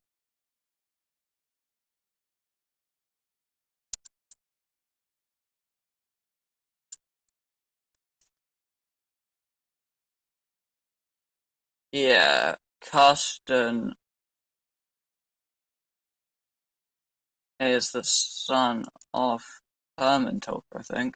Yeah, Carsten is the son of Herman Tilke, I think.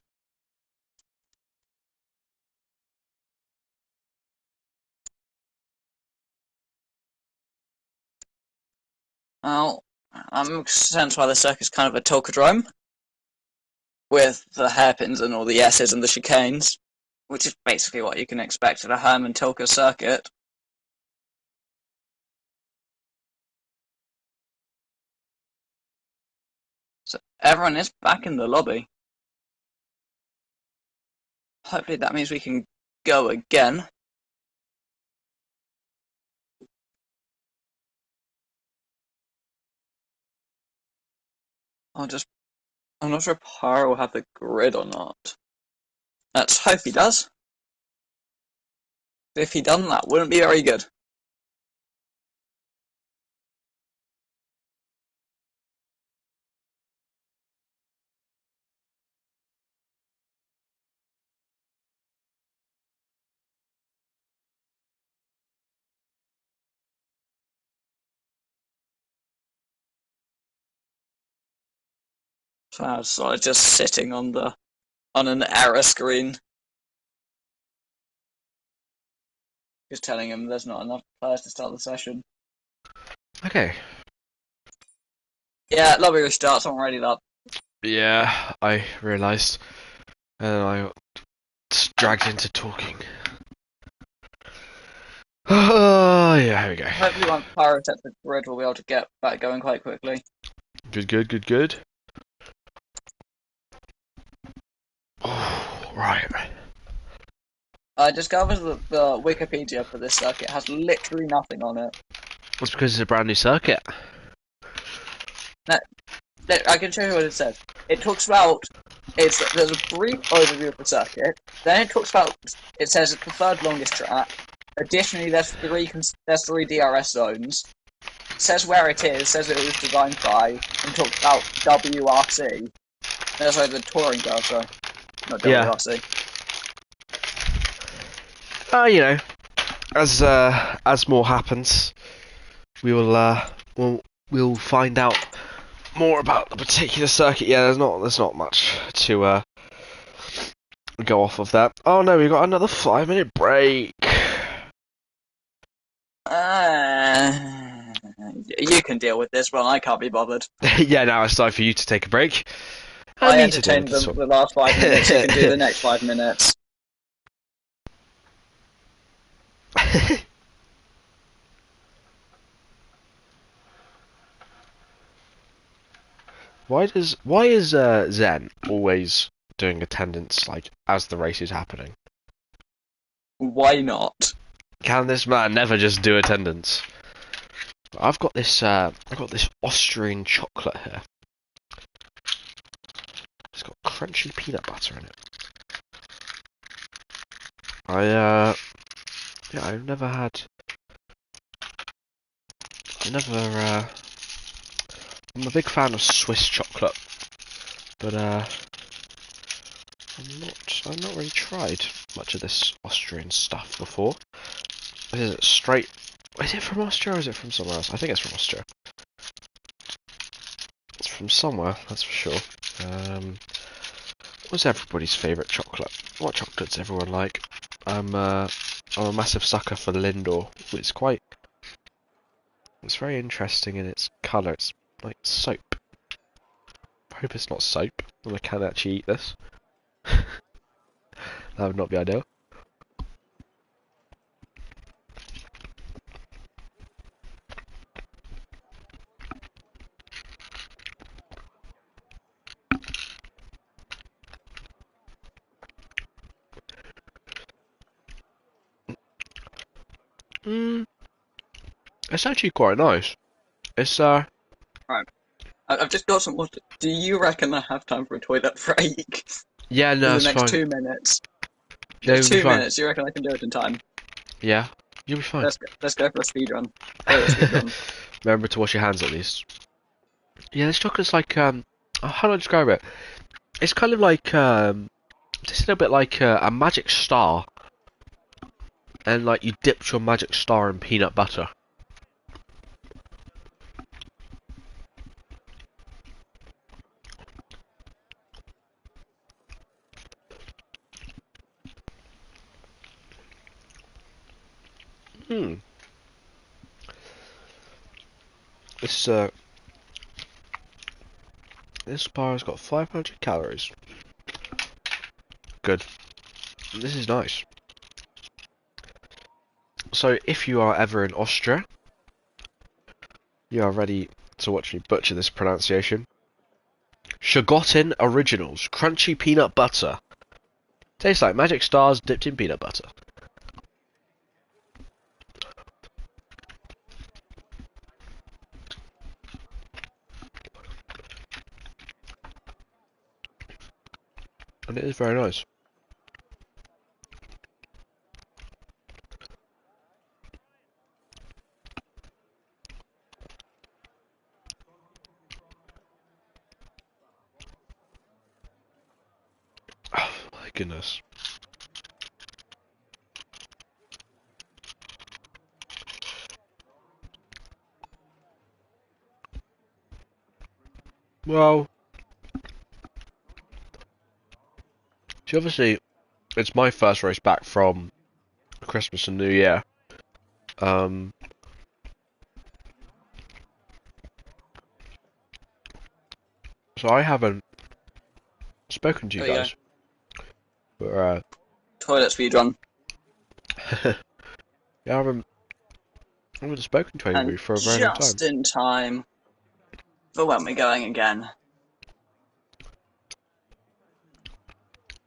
Well, that makes sense why the circuit's kind of a Tilkedrome, with the hairpins and all the S's and the chicanes, which is basically what you can expect at a Herman Tilke circuit. So everyone is back in the lobby. Hopefully that means we can go again. I'm not sure if Pyro will have the grid or not. Let's hope he does. If he doesn't, that wouldn't be very good. So I'm just sitting on an error screen. Just telling him there's not enough players to start the session. Okay. Yeah, lobby restarts, I'm ready up. Yeah, I realised. And I dragged into talking. Oh, yeah, here we go. Hopefully once Pyro sets the grid, we'll be able to get back going quite quickly. Good. Oh, right. I discovered that the Wikipedia for this circuit has literally nothing on it. That's because it's a brand new circuit. Now, I can show you what it says. It talks about there's a brief overview of the circuit. Then it says it's the third longest track. Additionally, there's three DRS zones. It says where it is. Says it was designed by, and talks about WRC. There's like the touring car, sorry, not WRC. You know, as more happens, we will we'll find out more about the particular circuit. Yeah, there's not much to go off of that. Oh no, we got another 5-minute break. You can deal with this one. I can't be bothered. Yeah, now it's time for you to take a break. I entertained them for the last 5 minutes. You can do the next 5 minutes. Why is Zen always doing attendance like as the race is happening? Why not? Can this man never just do attendance? I've got this Austrian chocolate here. It's got crunchy peanut butter in it. I've never had. I'm a big fan of Swiss chocolate, but I've not really tried much of this Austrian stuff before. Is it straight? Is it from Austria or is it from somewhere else? I think it's from Austria. It's from somewhere, that's for sure. What's everybody's favourite chocolate? What chocolate does everyone like? I'm a massive sucker for Lindor. It's very interesting in its colour. It's like soap. I hope it's not soap, and I can actually eat this. That would not be ideal. It's actually quite nice. It's Right. I've just got some water. Do you reckon I have time for a toilet break? Yeah, no, in it's the next fine. 2 minutes. Yeah, Just you'll be 2 fine. minutes. You reckon I can do it in time? Yeah, you'll be fine. Let's go for a speed run. Speed run. Remember to wash your hands at least. Yeah, this chocolate's like how do I describe it? It's kind of like just a little bit like a magic star, and like you dipped your magic star in peanut butter. This this bar has got 500 calories. Good. This is nice. So if you are ever in Austria, you are ready to watch me butcher this pronunciation. Shagotten Originals, crunchy peanut butter. Tastes like magic stars dipped in peanut butter. And it is very nice. Oh my goodness. Well, see, obviously, it's my first race back from Christmas and New Year. So I haven't spoken to you guys. But, Toilet speed run. yeah, I haven't spoken to anybody And for a very long time. just in time for when we're going again.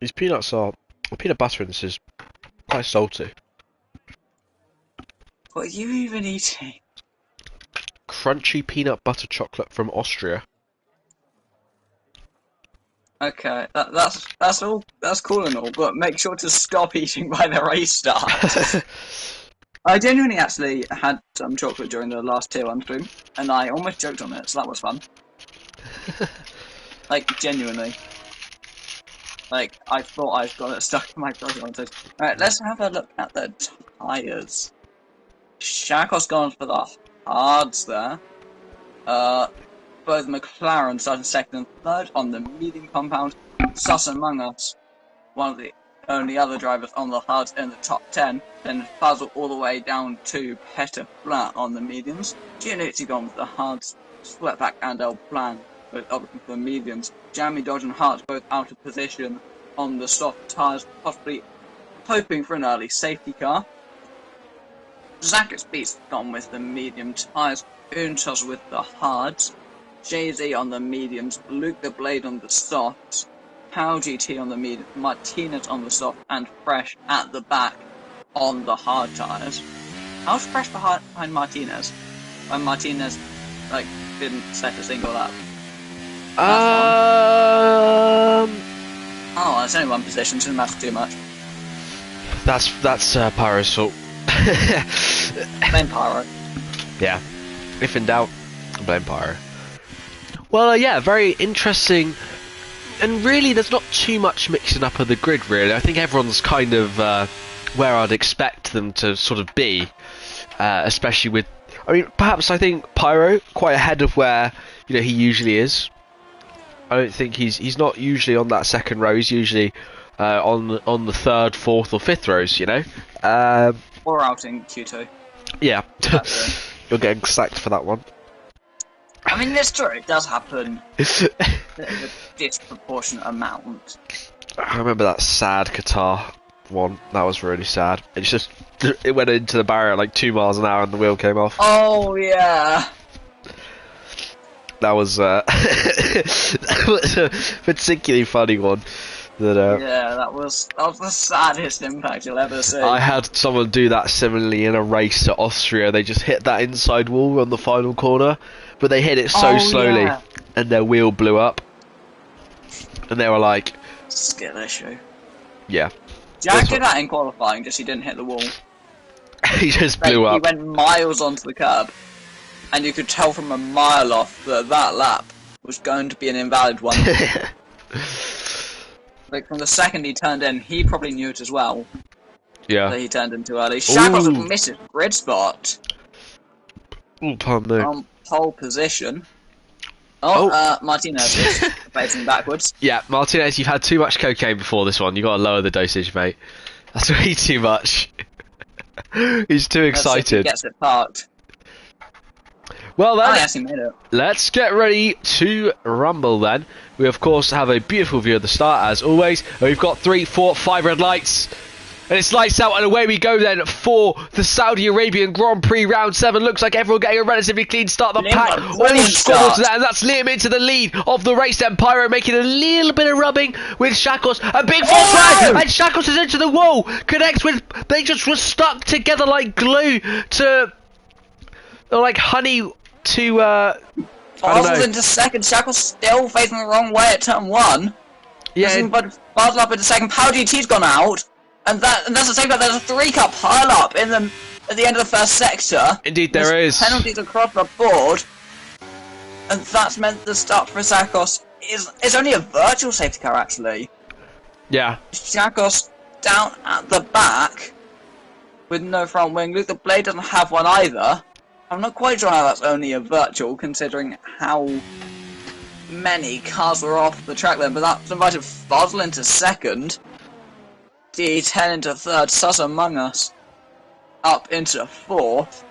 These peanuts are... The peanut butter in this is quite salty. What are you even eating? Crunchy peanut butter chocolate from Austria. Okay, that's all. That's cool and all, but make sure to stop eating by the race start. I genuinely actually had some chocolate during the last tier 1 stream, and I almost choked on it, so that was fun. Like, genuinely. Like, I thought I'd got it stuck in my throat. Alright, let's have a look at the tyres. Shakos gone for the hards there. Both McLaren starting second and third on the medium compound. Sus Among Us, one of the only other drivers on the hards in the top 10. Then Fuzzle all the way down to Petter Flat on the mediums. Giannucci gone with the hards. Sweatback and El Plan both opting for the mediums. Jamie Dodge and Hart both out of position on the soft tyres, possibly hoping for an early safety car. Zach's Beats gone with the medium tyres. Untos with the hards. Jay-Z on the mediums. Luke the Blade on the softs. Pow GT on the medium. Martinez on the soft. And Fresh at the back on the hard tyres. How's Fresh behind Martinez? When Martinez, didn't set a single lap. Oh, it's only one position, so it doesn't matter too much. That's Pyro's fault. Blame Pyro. Yeah. If in doubt, blame Pyro. Well, yeah, very interesting. And really, there's not too much mixing up of the grid, really. I think everyone's kind of where I'd expect them to sort of be. Especially with... I mean, perhaps I think Pyro quite ahead of where, he usually is. I don't think he's not usually on that second row. He's usually on the third, fourth or fifth rows, Or out in Q2. Yeah. You're getting sacked for that one. I mean, it's true, it does happen a disproportionate amount. I remember that sad Qatar one. That was really sad. It went into the barrier at like 2 miles an hour and the wheel came off. Oh, yeah. That was, that was a particularly funny one. That was the saddest impact you'll ever see. I had someone do that similarly in a race at Austria. They just hit that inside wall on the final corner, but they hit it so slowly, and their wheel blew up. And they were like... Skill issue. Yeah. Jack did that in qualifying, just he didn't hit the wall. He just blew up. He went miles onto the curb, and you could tell from a mile off that that lap was going to be an invalid one. From the second he turned in, he probably knew it as well. Yeah. That he turned in too early. Shackles had missed his grid spot. Ooh, pardon me. On pole position. Martinez is facing backwards. Yeah, Martinez, you've had too much cocaine before this one. You got to lower the dosage, mate. That's way too much. He's too excited. He gets it parked. Well then, yes, he made it. Let's get ready to rumble then. We of course have a beautiful view of the start as always. We've got 3, 4, 5 red lights. And it's lights out and away we go then for the Saudi Arabian Grand Prix round 7. Looks like everyone getting a relatively clean start. The pack all scored to that, and that's Liam into the lead of the race then. Pyro making a little bit of rubbing with Shakos. A big false flag, and Shakos is into the wall. Connects with, they just were stuck together like glue to, or like honey to, I don't know. Into second, Shakos still facing the wrong way at turn 1. Yeah. But Basel up into second, Power GT's gone out. And that's the same time, there's a 3-car pile up at the end of the first sector. Indeed there is. Penalties across the board. And that's meant the start for Shakos is only a virtual safety car actually. Yeah. Shakos down at the back with no front wing. Luke the Blade doesn't have one either. I'm not quite sure how that's only a virtual considering how many cars were off the track then, but that's invited Fossil into second. D10 into third, Sus Among Us up into fourth.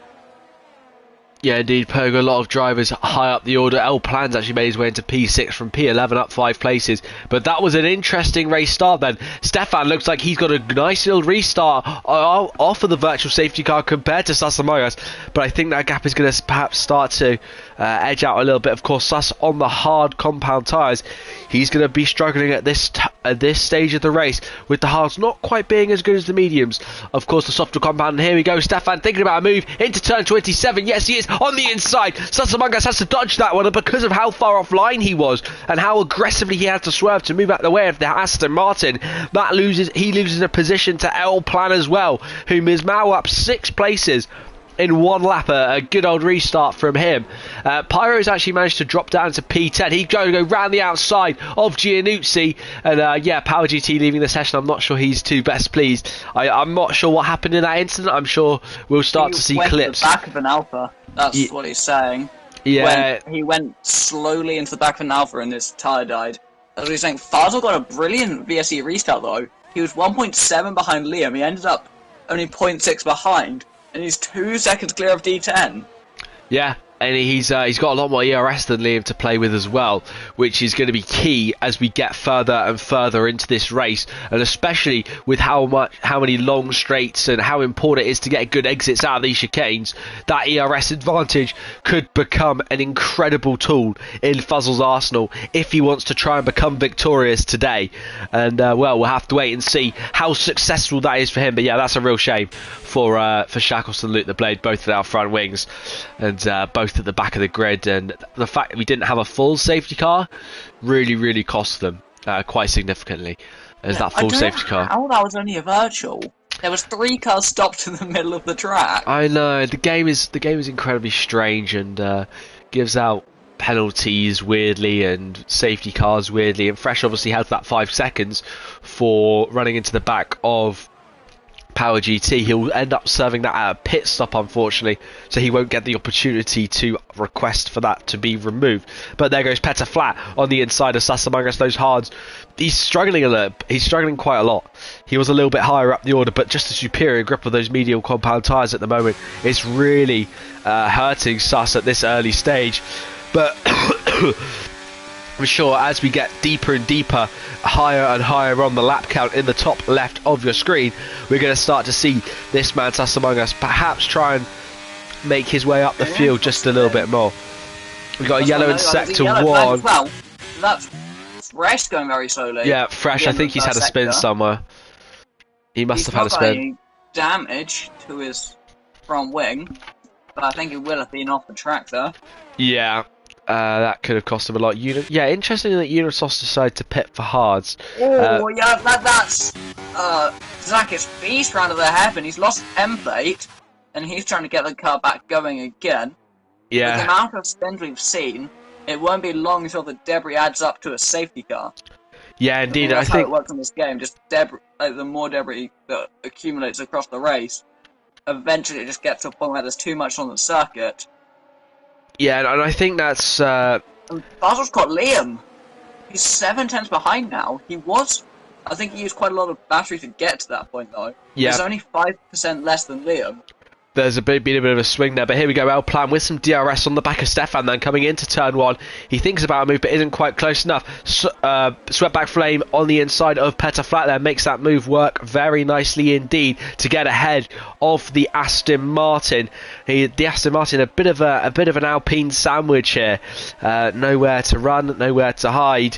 Yeah, indeed, Pogo. A lot of drivers high up the order. El Plan's actually made his way into P6 from P11 up 5 places. But that was an interesting race start then. Stefan looks like he's got a nice little restart off of the virtual safety car compared to Sus Among Us. But I think that gap is going to perhaps start to edge out a little bit. Of course, Sus on the hard compound tyres. He's going to be struggling at this stage of the race with the hards not quite being as good as the mediums. Of course, the softer compound. And here we go. Stefan thinking about a move into turn 27. Yes, he is on the inside. Sus Among Us has to dodge that one, and because of how far offline he was and how aggressively he had to swerve to move out the way of the Aston Martin, he loses a position to El Plan as well, whom is now up 6 places in one lap. A good old restart from him. Pyro's actually managed to drop down to P10. He's going to go round the outside of Giannuzzi, and yeah, Power GT leaving the session. I'm not sure he's too best pleased. I'm not sure what happened in that incident. I'm sure we'll start to see clips. To the back of an Alpha. That's what he's saying. Yeah, when he went slowly into the back of an Alpha and his tyre died. That's what he's saying. Fazal got a brilliant VSE restart though. He was 1.7 behind Liam. He ended up only 0.6 behind, and he's 2 seconds clear of D10. Yeah, and he's got a lot more ERS than Liam to play with as well, which is going to be key as we get further and further into this race, and especially with how many long straights and how important it is to get good exits out of these chicanes. That ERS advantage could become an incredible tool in Fuzzle's arsenal if he wants to try and become victorious today. And well, we'll have to wait and see how successful that is for him. But yeah, that's a real shame for Shackles and Luke the Blade, both at our front wings and both at the back of the grid, and the fact that we didn't have a full safety car really cost them quite significantly, as that full safety car. How that was only a virtual. There was 3 cars stopped in the middle of the track. I know, the game is incredibly strange and gives out penalties weirdly and safety cars weirdly, and Fresh obviously has that 5 seconds for running into the back of Power GT. He'll end up serving that at a pit stop, unfortunately, so he won't get the opportunity to request for that to be removed. But there goes Petter Flat on the inside of Sasamangas. Those hards, he's struggling quite a lot. He was a little bit higher up the order, but just a superior grip of those medial compound tyres at the moment. It's really hurting Sus at this early stage. But I'm sure as we get deeper and deeper, higher and higher on the lap count in the top left of your screen, we're going to start to see this man Sasamangas perhaps try and make his way up the field just a little bit more. We've got a yellow in sector 1. Well, that's Fresh going very slowly. Yeah, Fresh, I think he's had a spin somewhere. He must have had a spin. He's not got any damage to his front wing, but I think he will have been off the track there. Yeah. That could have cost him a lot. Yeah, interesting that Unisos decided to pit for hards. Oh, yeah, that's Zakis Beast round of the hairpin. He's lost template, and he's trying to get the car back going again. Yeah. With the amount of spins we've seen, it won't be long until the debris adds up to a safety car. Yeah, indeed. That's I how think it works in this game. Just debris, the more debris that accumulates across the race, eventually it just gets to a point where there's too much on the circuit. Yeah, and I think that's... Basil's got Liam. He's 7 tenths behind now. I think he used quite a lot of battery to get to that point, though. Yeah. He's only 5% less than Liam. There's been a bit of a swing there, but here we go. El Plan with some DRS on the back of Stefan, then coming into turn 1. He thinks about a move, but isn't quite close enough. Sweatback Flame on the inside of Petter Flat there makes that move work very nicely indeed to get ahead of the Aston Martin. The Aston Martin, a bit of an Alpine sandwich here. Nowhere to run, nowhere to hide.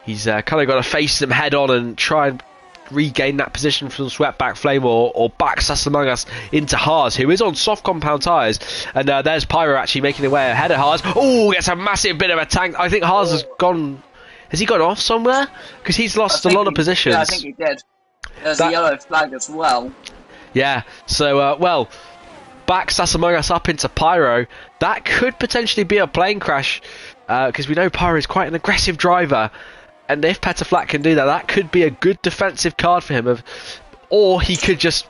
He's kind of got to face them head on and try and regain that position from Sweatback Flame or back Sasamangas into Haas, who is on soft compound tyres. And there's Pyro actually making their way ahead of Haas. Oh, gets a massive bit of a tank. I think Haas has gone... Has he gone off somewhere? Because he's lost a lot of positions. Yeah, I think he did. There's a yellow flag as well. Yeah, so, well, back Sasamangas up into Pyro. That could potentially be a plane crash, because we know Pyro is quite an aggressive driver. And if Petter Flat can do that, that could be a good defensive card for him. Or he could just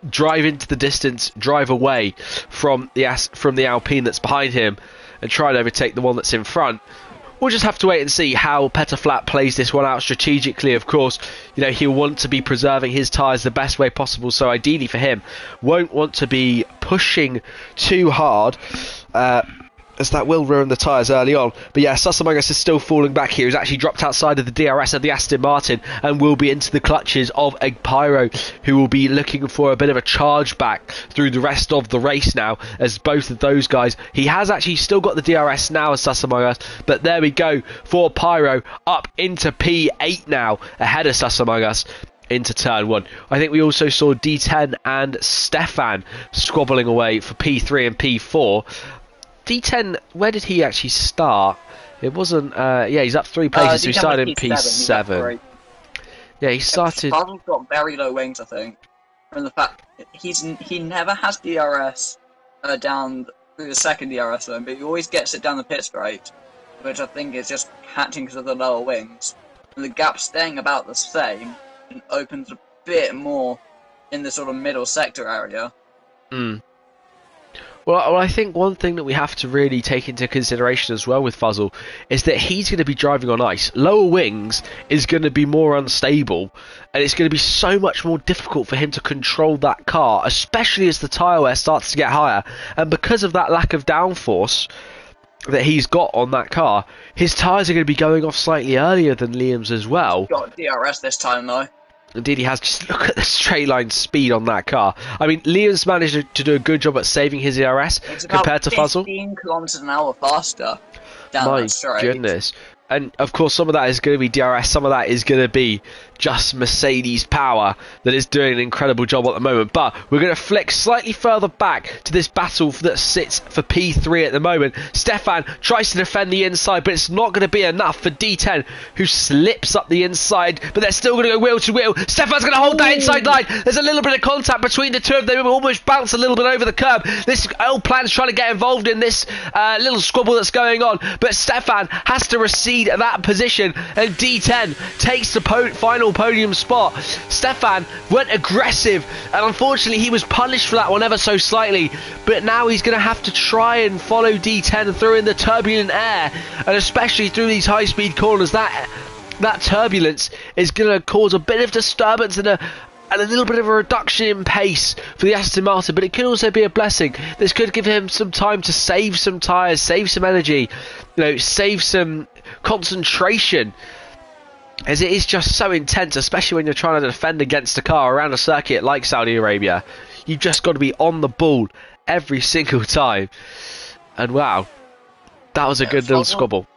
drive into the distance, drive away from the Alpine that's behind him and try and overtake the one that's in front. We'll just have to wait and see how Petter Flat plays this one out strategically. Of course, you know, he'll want to be preserving his tyres the best way possible. So ideally for him, won't want to be pushing too hard. As that will ruin the tyres early on. But yeah, Sasamangas is still falling back here. He's actually dropped outside of the DRS of the Aston Martin and will be into the clutches of a Pyro, who will be looking for a bit of a charge back through the rest of the race now, as both of those guys... He has actually still got the DRS now as Sasamangas, but there we go for Pyro up into P8 now, ahead of Sasamangas into turn 1. I think we also saw D10 and Stefan squabbling away for P3 and P4. D10, where did he actually start? It wasn't... yeah, he's up 3 places, so he started in P7. Yeah, he started... Basil's got very low wings, I think. From the fact he never has DRS down through the second DRS zone, but he always gets it down the pit straight, which I think is just catching because of the lower wings. And the gap staying about the same and opens a bit more in the sort of middle sector area. Well, I think one thing that we have to really take into consideration as well with Fuzzle is that he's going to be driving on ice. Lower wings is going to be more unstable, and it's going to be so much more difficult for him to control that car, especially as the tyre wear starts to get higher. And because of that lack of downforce that he's got on that car, his tyres are going to be going off slightly earlier than Liam's as well. Got DRS this time though. Indeed, he has. Just look at the straight line speed on that car. I mean, Liam's managed to do a good job at saving his ERS compared to Fuzzle. 15 kilometers an hour faster down that straight. My goodness. And of course, some of that is going to be DRS, some of that is going to be just Mercedes power that is doing an incredible job at the moment. But we're going to flick slightly further back to this battle that sits for P3 at the moment. Stefan tries to defend the inside, but it's not going to be enough for D10, who slips up the inside, but they're still going to go wheel to wheel. Stefan's going to hold that inside line. There's a little bit of contact between the two of them. Almost bounce a little bit over the curb. This old plan's trying to get involved in this little squabble that's going on, but Stefan has to receive at that position, and D10 takes the final podium spot. Stefan went aggressive, and unfortunately he was punished for that one ever so slightly, but now he's going to have to try and follow D10 through in the turbulent air, and especially through these high speed corners. That turbulence is going to cause a bit of disturbance and a little bit of a reduction in pace for the Aston Martin, but it could also be a blessing. This could give him some time to save some tyres, save some energy, save some concentration, as it is just so intense, especially when you're trying to defend against a car around a circuit like Saudi Arabia. You've just got to be on the ball every single time. And wow, that was a good little squabble.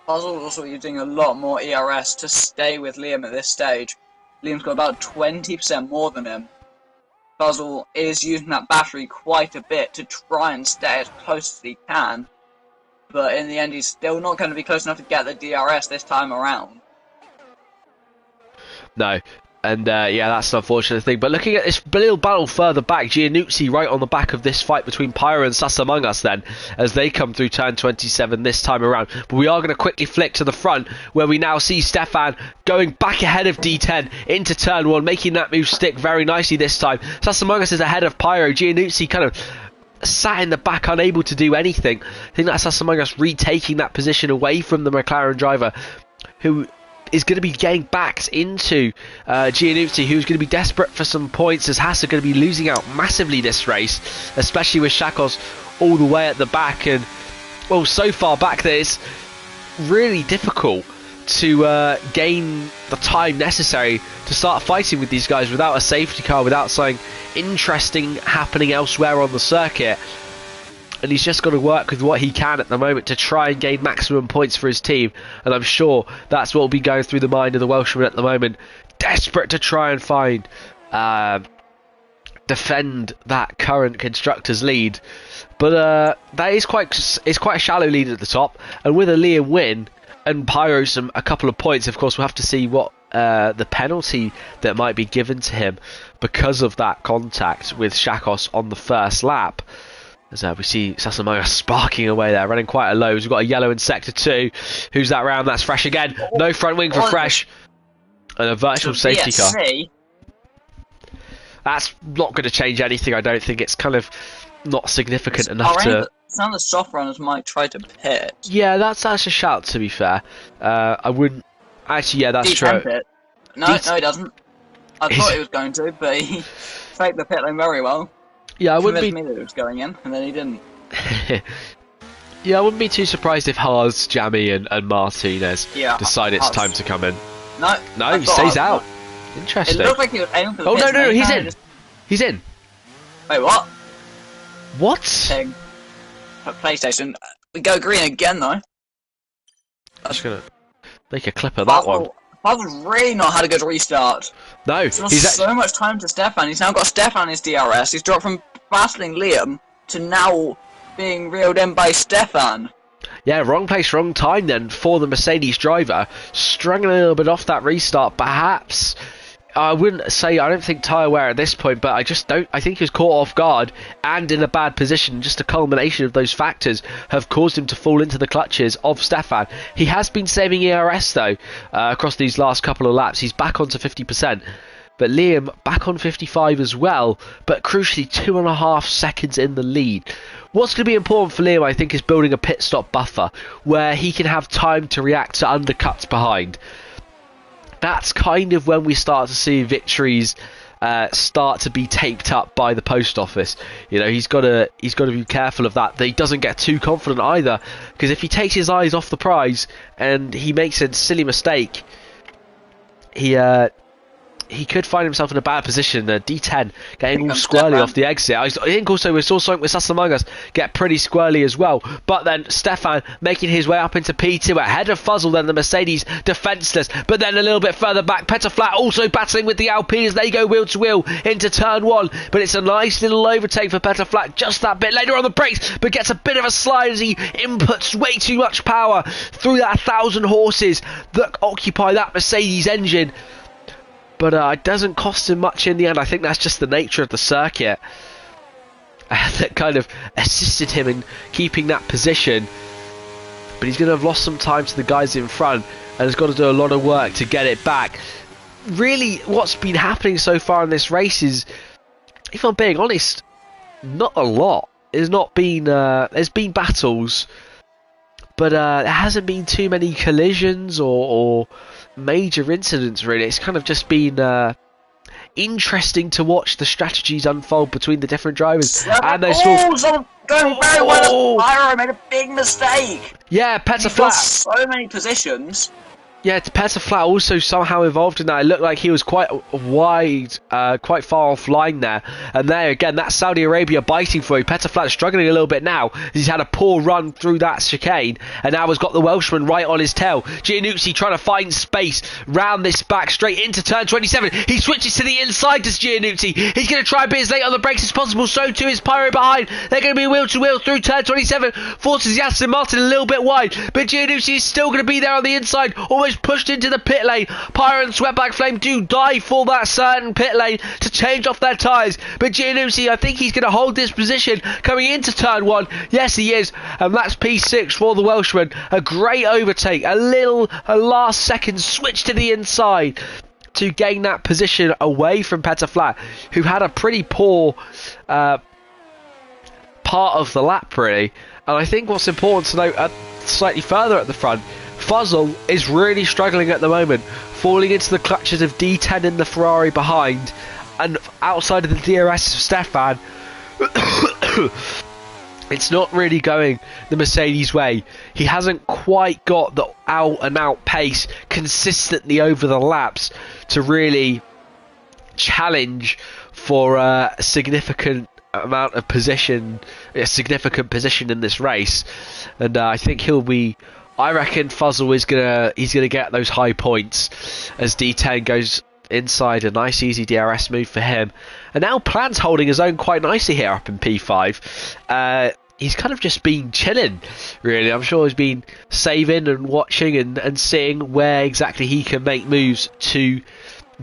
Fuzzle also using a lot more ERS to stay with Liam at this stage. Liam's got about 20% more than him. Fuzzle is using that battery quite a bit to try and stay as close as he can, but in the end he's still not going to be close enough to get the DRS this time around. No, and yeah, that's an unfortunate thing. But looking at this little battle further back, Giannuzzi right on the back of this fight between Pyro and Sus Among Us then, as they come through turn 27 this time around. But we are going to quickly flick to the front, where we now see Stefan going back ahead of D10 into turn 1, making that move stick very nicely this time. Sus Among Us is ahead of Pyro. Giannuzzi kind of sat in the back, unable to do anything. I think that's Sus Among Us retaking that position away from the McLaren driver, who is going to be getting backed into Giannuzzi, who's going to be desperate for some points, as Haas are going to be losing out massively this race, especially with Shakos all the way at the back, and well, so far back that it's really difficult to gain the time necessary to start fighting with these guys without a safety car, without something interesting happening elsewhere on the circuit. And he's just got to work with what he can at the moment to try and gain maximum points for his team. And I'm sure that's what will be going through the mind of the Welshman at the moment. Desperate to try and find, defend that current constructors lead. But that is quite a shallow lead at the top. And with a Liam win and Pyro a couple of points, of course we'll have to see what the penalty that might be given to him because of that contact with Shakos on the first lap. As we see Sasamaya sparking away there, running quite a low. We've got a yellow in sector 2. Who's that round? That's Fresh again. No front wing for Fresh. And a virtual safety car. That's not going to change anything, I don't think. It's kind of not significant enough to... Some of the soft runners might try to pit. Yeah, that's a shout, to be fair. I wouldn't... Actually, yeah, that's true. Pit. No, he doesn't. I thought he was going to, but he faked the pit lane very well. Yeah, I wouldn't be... me that it was going in, and then he didn't. Yeah, I wouldn't be too surprised if Haas, Jamie, and Martinez decide it's time to come in. No, he stays out. Interesting. It looked like he was aiming for the pits. No, he's in. He's in. Wait, what? What? PlayStation. We go green again, though. I'm just gonna make a clip of that one. Pavel's really not had a good restart. No, he's lost so much time to Stefan. He's now got Stefan in his DRS. He's dropped from battling Liam to now being reeled in by Stefan. Yeah, wrong place, wrong time then for the Mercedes driver. Struggling a little bit off that restart. Perhaps I wouldn't say I don't think tyre wear at this point, but I just don't. I think he was caught off guard and in a bad position. Just a culmination of those factors have caused him to fall into the clutches of Stefan. He has been saving ERS though across these last couple of laps. He's back onto 50%. But Liam back on 55 as well, but crucially 2.5 seconds in the lead. What's going to be important for Liam, I think, is building a pit stop buffer where he can have time to react to undercuts behind. That's kind of when we start to see victories start to be taped up by the post office. You know, he's got to be careful of that he doesn't get too confident either, because if he takes his eyes off the prize and he makes a silly mistake, he could find himself in a bad position. D10 getting all squirrely off the exit. I think also we saw something with Sus Among Us get pretty squirrely as well. But then Stefan making his way up into P2 ahead of Fuzzle, then the Mercedes defenceless. But then a little bit further back, Petterflat also battling with the Alpine as they go wheel to wheel into turn 1. But it's a nice little overtake for Petterflat just that bit later on the brakes, but gets a bit of a slide as he inputs way too much power through that 1,000 horses that occupy that Mercedes engine. But it doesn't cost him much in the end. I think that's just the nature of the circuit that kind of assisted him in keeping that position. But he's going to have lost some time to the guys in front and has got to do a lot of work to get it back. Really, what's been happening so far in this race is, if I'm being honest, not a lot. There's been battles, but there hasn't been too many collisions or major incidents really. It's kind of just been interesting to watch the strategies unfold between the different drivers. And they someone going very well. Pyro made a big mistake. Yeah, Petterflat. So many positions. Yeah, Petterflat also somehow involved in that. It looked like he was quite wide, quite far offline there. And there again, that's Saudi Arabia biting for you. Petterflat struggling a little bit now. He's had a poor run through that chicane, and now has got the Welshman right on his tail. Giannuzzi trying to find space round this back straight into turn 27. He switches to the inside, does Giannuzzi. He's going to try and be as late on the brakes as possible. So too is Pyro behind. They're going to be wheel to wheel through turn 27. Forces the Aston Martin a little bit wide, but Giannuzzi is still going to be there on the inside, almost pushed into the pit lane. Pyro and Sweatback Flame do dive for that certain pit lane to change off their tyres, but Giannuzzi, I think he's going to hold this position coming into turn 1. Yes, he is, and that's P6 for the Welshman. A great overtake, a last second switch to the inside to gain that position away from Petterflat, who had a pretty poor part of the lap really. And I think what's important to note slightly further at the front, Fuzzle is really struggling at the moment, falling into the clutches of D10 in the Ferrari behind, and outside of the DRS of Stefan, it's not really going the Mercedes way. He hasn't quite got the out-and-out pace consistently over the laps to really challenge for a significant amount of position, a significant position in this race. And I think I reckon Fuzzle is he's gonna get those high points as D10 goes inside. A nice easy DRS move for him. And now Plan's holding his own quite nicely here up in P5. He's kind of just been chilling really. I'm sure he's been saving and watching and seeing where exactly he can make moves to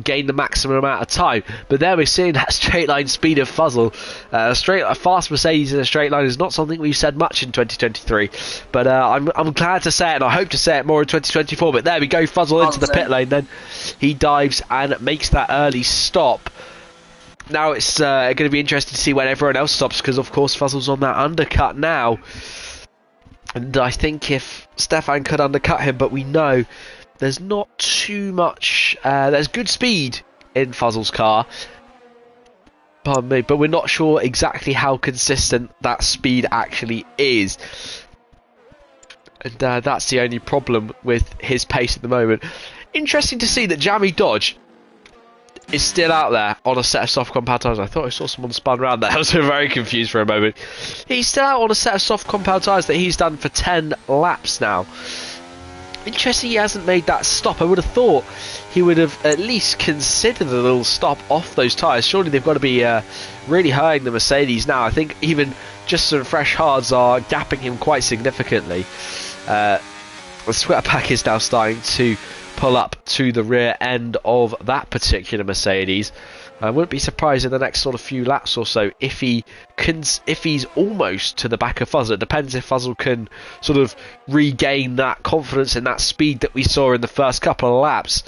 gain the maximum amount of time. But there we're seeing that straight line speed of Fuzzle. A fast Mercedes in a straight line is not something we've said much in 2023, but I'm glad to say it, and I hope to say it more in 2024. But there we go, Fuzzle into the pit lane, then he dives and makes that early stop. Now it's going to be interesting to see when everyone else stops, because of course Fuzzle's on that undercut now, and I think if Stefan could undercut him, but we know there's not too much. There's good speed in Fuzzle's car, pardon me, but we're not sure exactly how consistent that speed actually is. And that's the only problem with his pace at the moment. Interesting to see that Jammy Dodge is still out there on a set of soft compound tyres. I thought I saw someone spun around there. I was very confused for a moment. He's still out on a set of soft compound tyres that he's done for 10 laps now. Interesting he hasn't made that stop. I would have thought he would have at least considered a little stop off those tyres. Surely they've got to be really hurting the Mercedes now. I think even just some fresh hards are gapping him quite significantly. The Sweatpack is now starting to pull up to the rear end of that particular Mercedes. I wouldn't be surprised in the next sort of few laps or so if he's almost to the back of Fuzzle. It depends if Fuzzle can sort of regain that confidence and that speed that we saw in the first couple of laps.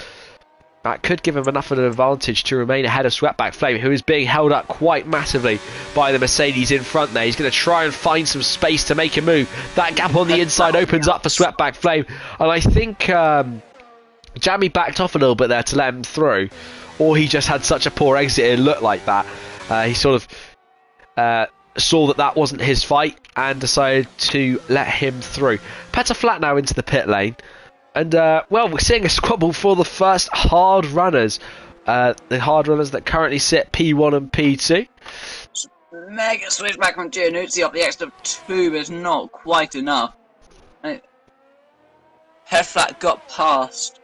That could give him enough of an advantage to remain ahead of Sweatback Flame, who is being held up quite massively by the Mercedes in front there. He's going to try and find some space to make a move. That gap on the inside opens up for Sweatback Flame, and I think Jammy backed off a little bit there to let him through, or he just had such a poor exit it looked like that. He sort of saw that that wasn't his fight and decided to let him through. Petter Flat now into the pit lane. And, well, we're seeing a squabble for the first hard runners. The hard runners that currently sit P1 and P2. Mega switchback from Giannuzzi up the exit of 2 is not quite enough. Heflat got past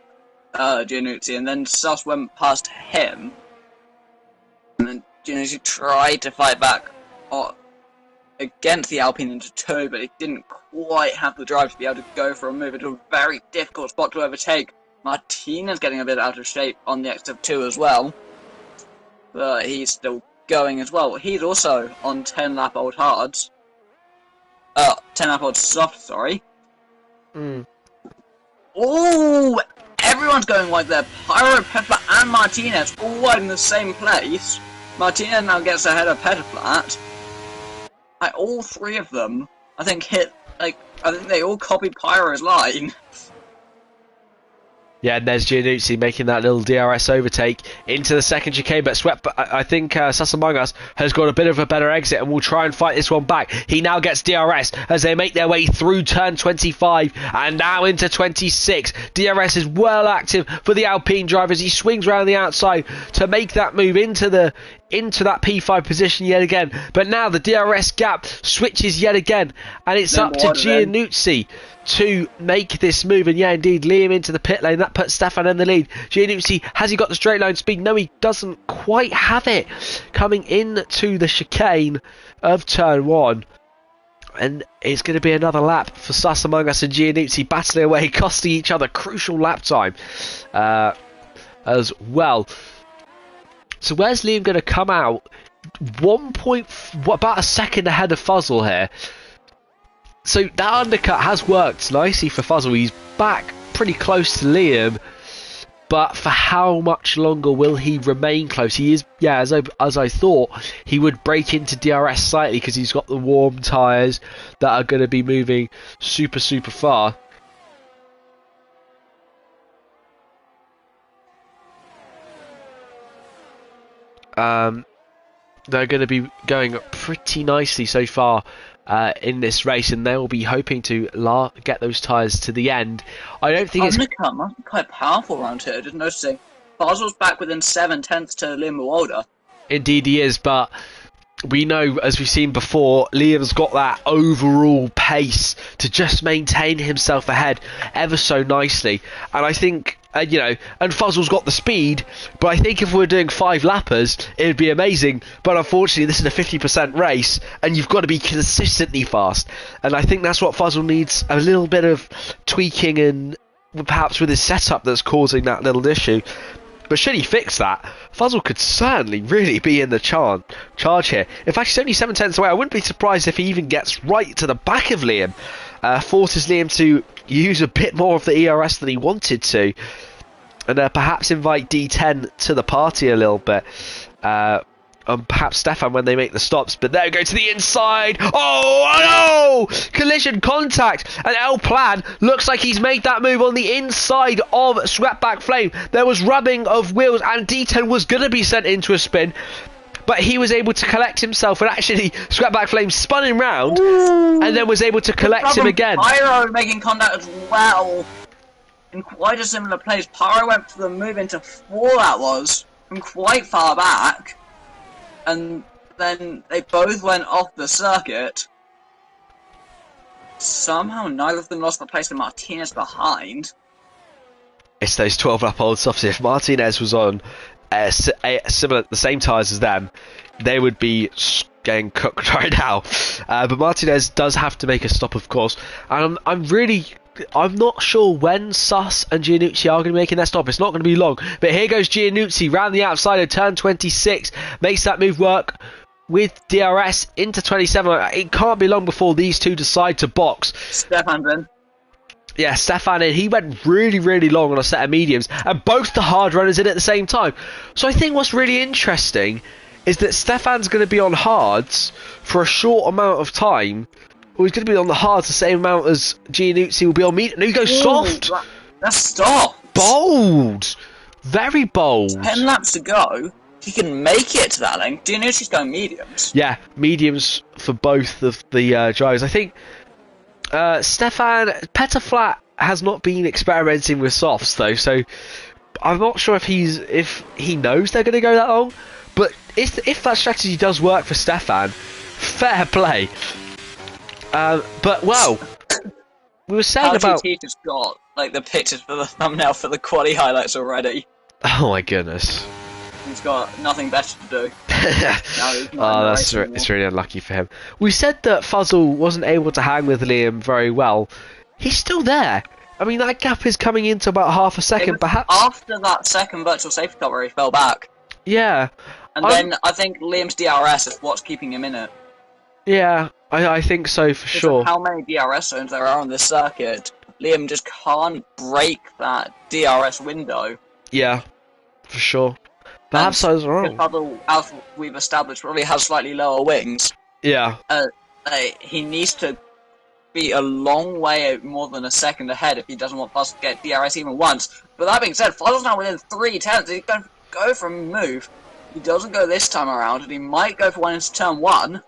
Giannuzzi, and then Sus went past him. And then Giannuzzi tried to fight back against the Alpine into 2, but he didn't quite have the drive to be able to go for a move into a very difficult spot to overtake. Martinez getting a bit out of shape on the exit of 2 as well, but he's still going as well. He's also on 10 lap old hards. 10 lap old soft, sorry. Oh, everyone's going wide there. Pyro, Pepper, and Martinez all wide in the same place. Martinez now gets ahead of Petterflat. All 3 of them, I think, I think they all copied Pyro's line. Yeah, and there's Giannuzzi making that little DRS overtake into the second chicane, but I think Sus Among Us has got a bit of a better exit and will try and fight this one back. He now gets DRS as they make their way through turn 25 and now into 26. DRS is well active for the Alpine drivers. He swings around the outside to make that move into that P5 position yet again. But now the DRS gap switches yet again, and it's up to Giannuzzi to make this move. And yeah, indeed, Liam into the pit lane. That puts Stefan in the lead. Giannuzzi, has he got the straight line speed? No, he doesn't quite have it. Coming into the chicane of turn 1. And it's going to be another lap for Sus Among Us and Giannuzzi battling away, costing each other crucial lap time as well. So where's Liam going to come out? About a second ahead of Fuzzle here. So that undercut has worked nicely for Fuzzle. He's back pretty close to Liam, but for how much longer will he remain close? He is, yeah, as I thought, he would break into DRS slightly because he's got the warm tyres that are going to be moving super far. They're going to be going pretty nicely so far in this race, and they'll be hoping to get those tyres to the end. I don't think it's must be quite powerful around here. Just noticing Basil's back within 7/10 to Liam Muolda. Indeed he is, but we know, as we've seen before, Liam's got that overall pace to just maintain himself ahead ever so nicely. And I think, and Fuzzle's got the speed, but I think if we were doing 5 lappers, it would be amazing. But unfortunately, this is a 50% race, and you've got to be consistently fast. And I think that's what Fuzzle needs, a little bit of tweaking, and perhaps with his setup that's causing that little issue. But should he fix that, Fuzzle could certainly really be in the charge here. In fact, he's only 7/10 away. I wouldn't be surprised if he even gets right to the back of Liam. Forces Liam to use a bit more of the ERS than he wanted to. And perhaps invite D10 to the party a little bit. And perhaps Stefan when they make the stops. But there we go to the inside. Oh no! Collision contact. And El Plan looks like he's made that move on the inside of Sweatback Flame. There was rubbing of wheels and D10 was going to be sent into a spin. But he was able to collect himself, and actually Sweatback Flame spun him round and then was able to collect him again. Pyro making contact as well. In quite a similar place. Pyro went for the move into 4, that was, from quite far back. And then they both went off the circuit. Somehow neither of them lost the place with Martinez behind. It's those 12 lap old softs. If Martinez was on the same tyres as them, they would be getting cooked right now. But Martinez does have to make a stop, of course. And I'm really I'm not sure when Suss and Giannucci are going to be making their stop. It's not going to be long. But here goes Giannucci round the outside of turn 26. Makes that move work with DRS into 27. It can't be long before these two decide to box. Stefan then. Yeah, Stefan in. He went really, really long on a set of mediums. And both the hard runners in at the same time. So I think what's really interesting is that Stefan's going to be on hards for a short amount of time. Well, he's going to be on the hards the same amount as Giannucci will be on medium. No, he goes soft. That's soft. Bold. Very bold. 10 laps to go. He can make it to that length. Giannucci's going mediums. Yeah, mediums for both of the drivers. I think Stefan Petterflat has not been experimenting with softs though, so I'm not sure if he knows they're going to go that long. But if that strategy does work for Stefan, fair play. But well, we were saying about. GT just got like the pictures for the thumbnail for the quali highlights already. Oh my goodness. He's got nothing better to do. It's really unlucky for him. We said that Fuzzle wasn't able to hang with Liam very well. He's still there. I mean, that gap is coming into about half a second, perhaps. After that second virtual safety car where he fell back. Yeah. And then I think Liam's DRS is what's keeping him in it. Yeah, I think so for sure. How many DRS zones there are on this circuit? Liam just can't break that DRS window. Yeah, for sure. Perhaps I was wrong. Fuzzle, as we've established, probably has slightly lower wings. Yeah. He needs to be a long way more than a second ahead if he doesn't want Fuzzle to get DRS even once. But that being said, Fuzzle's now within 3 tenths. He's going to go for a move. He doesn't go this time around, and he might go for one into turn 1.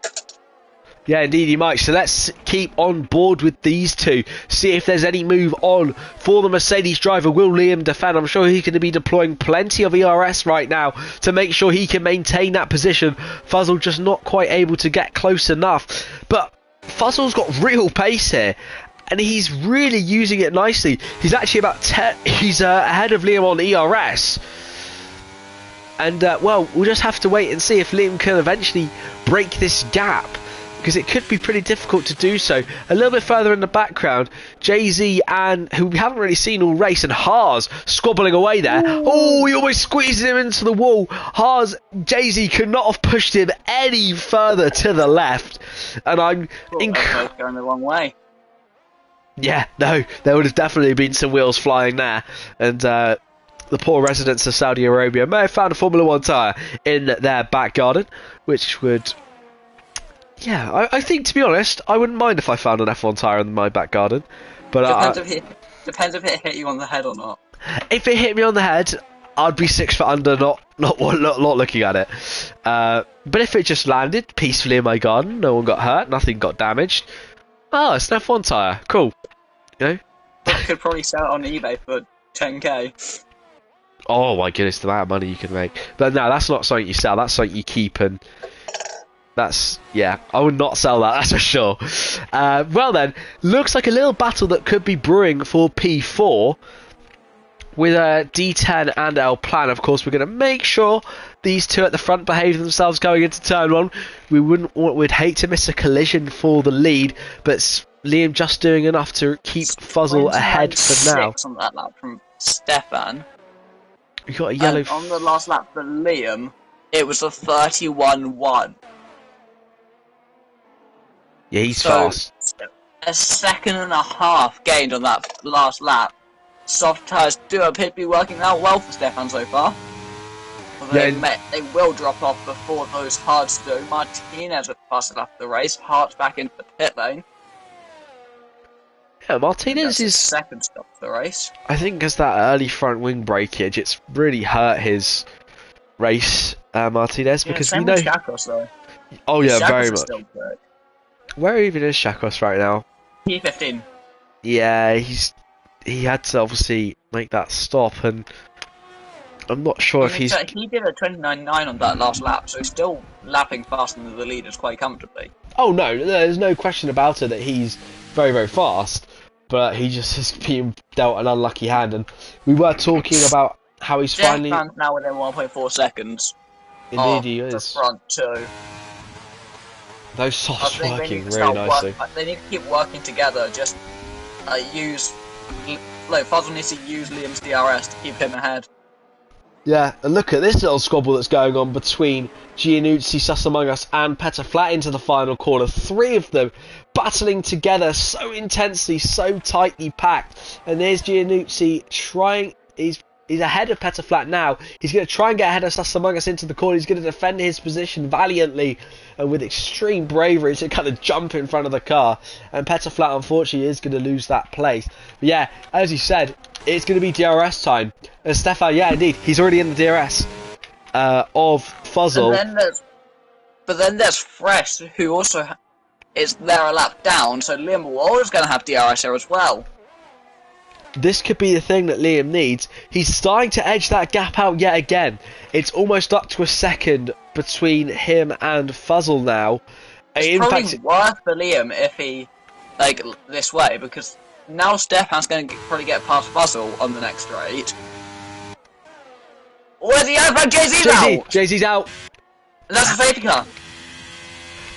Yeah, indeed he might. So let's keep on board with these two. See if there's any move on for the Mercedes driver. Will Liam defend? I'm sure he's going to be deploying plenty of ERS right now to make sure he can maintain that position. Fuzzle just not quite able to get close enough. But Fuzzle's got real pace here. And he's really using it nicely. He's actually about 10. He's ahead of Liam on ERS. And, well, we'll just have to wait and see if Liam can eventually break this gap. Because it could be pretty difficult to do so. A little bit further in the background, Jay-Z and, who we haven't really seen all race, and Haas squabbling away there. Ooh. Oh, he almost squeezed him into the wall. Haas, Jay-Z could not have pushed him any further to the left. And I'm... going the wrong way. Yeah, no, there would have definitely been some wheels flying there. And the poor residents of Saudi Arabia may have found a Formula 1 tyre in their back garden, which would... Yeah, I think, to be honest, I wouldn't mind if I found an F1 tyre in my back garden. But depends if it hit you on the head or not. If it hit me on the head, I'd be 6 foot under, not looking at it. But if it just landed peacefully in my garden, no one got hurt, nothing got damaged. Oh, it's an F1 tyre. Cool. You know? I could probably sell it on eBay for 10k. Oh my goodness, the amount of money you can make. But no, that's not something you sell, that's something you keep, and that's, yeah, I would not sell that, that's for sure. Well then, looks like a little battle that could be brewing for P4 with D10 and El Plan. Of course, we're going to make sure these two at the front behave themselves going into turn 1. We'd hate to miss a collision for the lead, but Liam just doing enough to keep Fuzzle ahead for now. On that lap from Stefan. We got a yellow. On the last lap for Liam, it was a 31-1. Yeah, he's fast. A second and a half gained on that last lap. Soft tyres do appear to be working out well for Stefan so far. They will drop off before those hards do. Martinez with the fastest lap of the race. Hart's back into the pit lane. Yeah, Martinez is second stop of the race. I think as that early front wing breakage, it's really hurt his race, Martinez, because we know. Shakos, though. Oh yeah, Shakos very much. Where even is Shakos right now? P15. Yeah, he had to obviously make that stop, and I'm not sure if he's. He did a 29.9 on that last lap, so he's still lapping faster than the leaders quite comfortably. Oh no, there's no question about it that he's very, very fast, but he just is being dealt an unlucky hand, and we were talking about how he's finally. Now within 1.4 seconds. Indeed, he is. The front two. Those softs working really nicely. They need to keep working together. Just Fuzzle needs to use Liam's DRS to keep him ahead. Yeah, and look at this little squabble that's going on between Giannuzzi, Sus Among Us, and Petter Flat into the final corner. 3 of them battling together so intensely, so tightly packed. And there's Giannuzzi trying. He's ahead of Petter Flat now. He's going to try and get ahead of Sus Among Us into the corner. He's going to defend his position valiantly and with extreme bravery to kind of jump in front of the car. And Petter Flat, unfortunately, is going to lose that place. But yeah, as you said, it's going to be DRS time. And Stefan, yeah, indeed, he's already in the DRS of Fuzzle. But then there's Fresh, who also is there a lap down, so Liam Wall is going to have DRS here as well. This could be the thing that Liam needs. He's starting to edge that gap out yet again. It's almost up to a second between him and Fuzzle now. It's probably worth for Liam if he, this way, because now Stefan's going to probably get past Fuzzle on the next straight. Where's the out? Jay-Z's out! Jay-Z's out. And that's a safety car.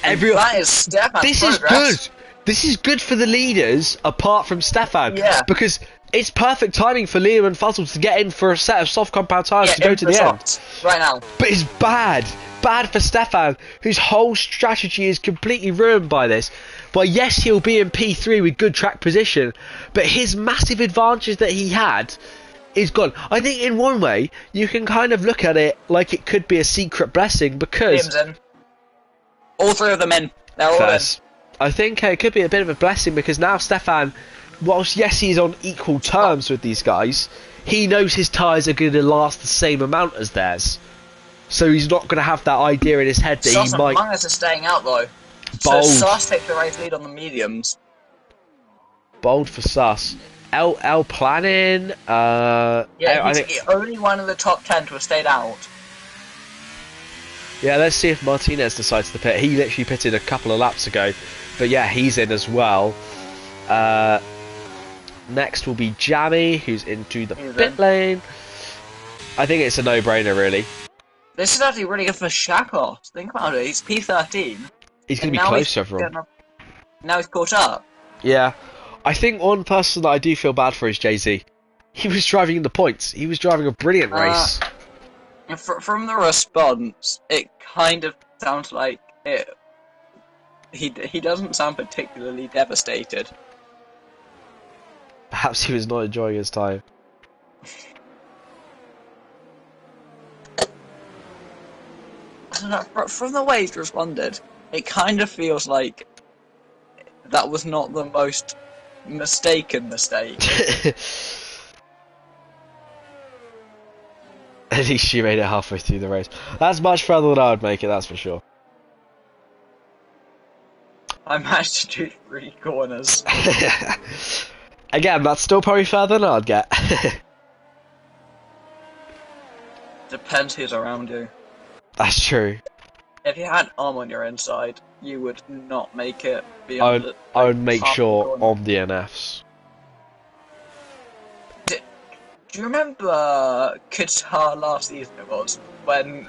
That is Stefan's This is good. This is good for the leaders, apart from Stefan. Yeah. Because it's perfect timing for Liam and Fuzzle to get in for a set of soft compound tyres to go to the end. Right now. But it's bad. Bad for Stefan, whose whole strategy is completely ruined by this. But yes, he'll be in P3 with good track position, but his massive advantage that he had is gone. I think in one way, you can kind of look at it like it could be a secret blessing because... Liam's in. All 3 of them in. They're all in. I think it could be a bit of a blessing because now Stefan, whilst yes he's on equal terms with these guys, he knows his tyres are going to last the same amount as theirs. So he's not going to have that idea in his head that he might... Among Us are staying out though. Bold. So Sus takes the race lead on the mediums. Bold for Sus. L planning. I think the only one of the top 10 to have stayed out. Yeah, let's see if Martinez decides to pit. He literally pitted a couple of laps ago. But yeah, he's in as well. Next will be Jammy, who's into the pit lane. I think it's a no-brainer, really. This is actually really good for Shakos. Think about it. He's P13. He's going to be close to everyone. Now he's caught up. Yeah. I think one person that I do feel bad for is Jay-Z. He was driving in the points. He was driving a brilliant race. From the response, it kind of sounds like it. He doesn't sound particularly devastated. Perhaps he was not enjoying his time. I don't know, from the way he's responded, it kind of feels like that was not the most mistaken mistake. At least she made it halfway through the race. That's much further than I would make it, that's for sure. I managed to do 3 corners. Again, that's still probably further than I'd get. Depends who's around you. That's true. If you had on your inside, you would not make it beyond I would make sure on the NFs. Do you remember Qatar last season it was, when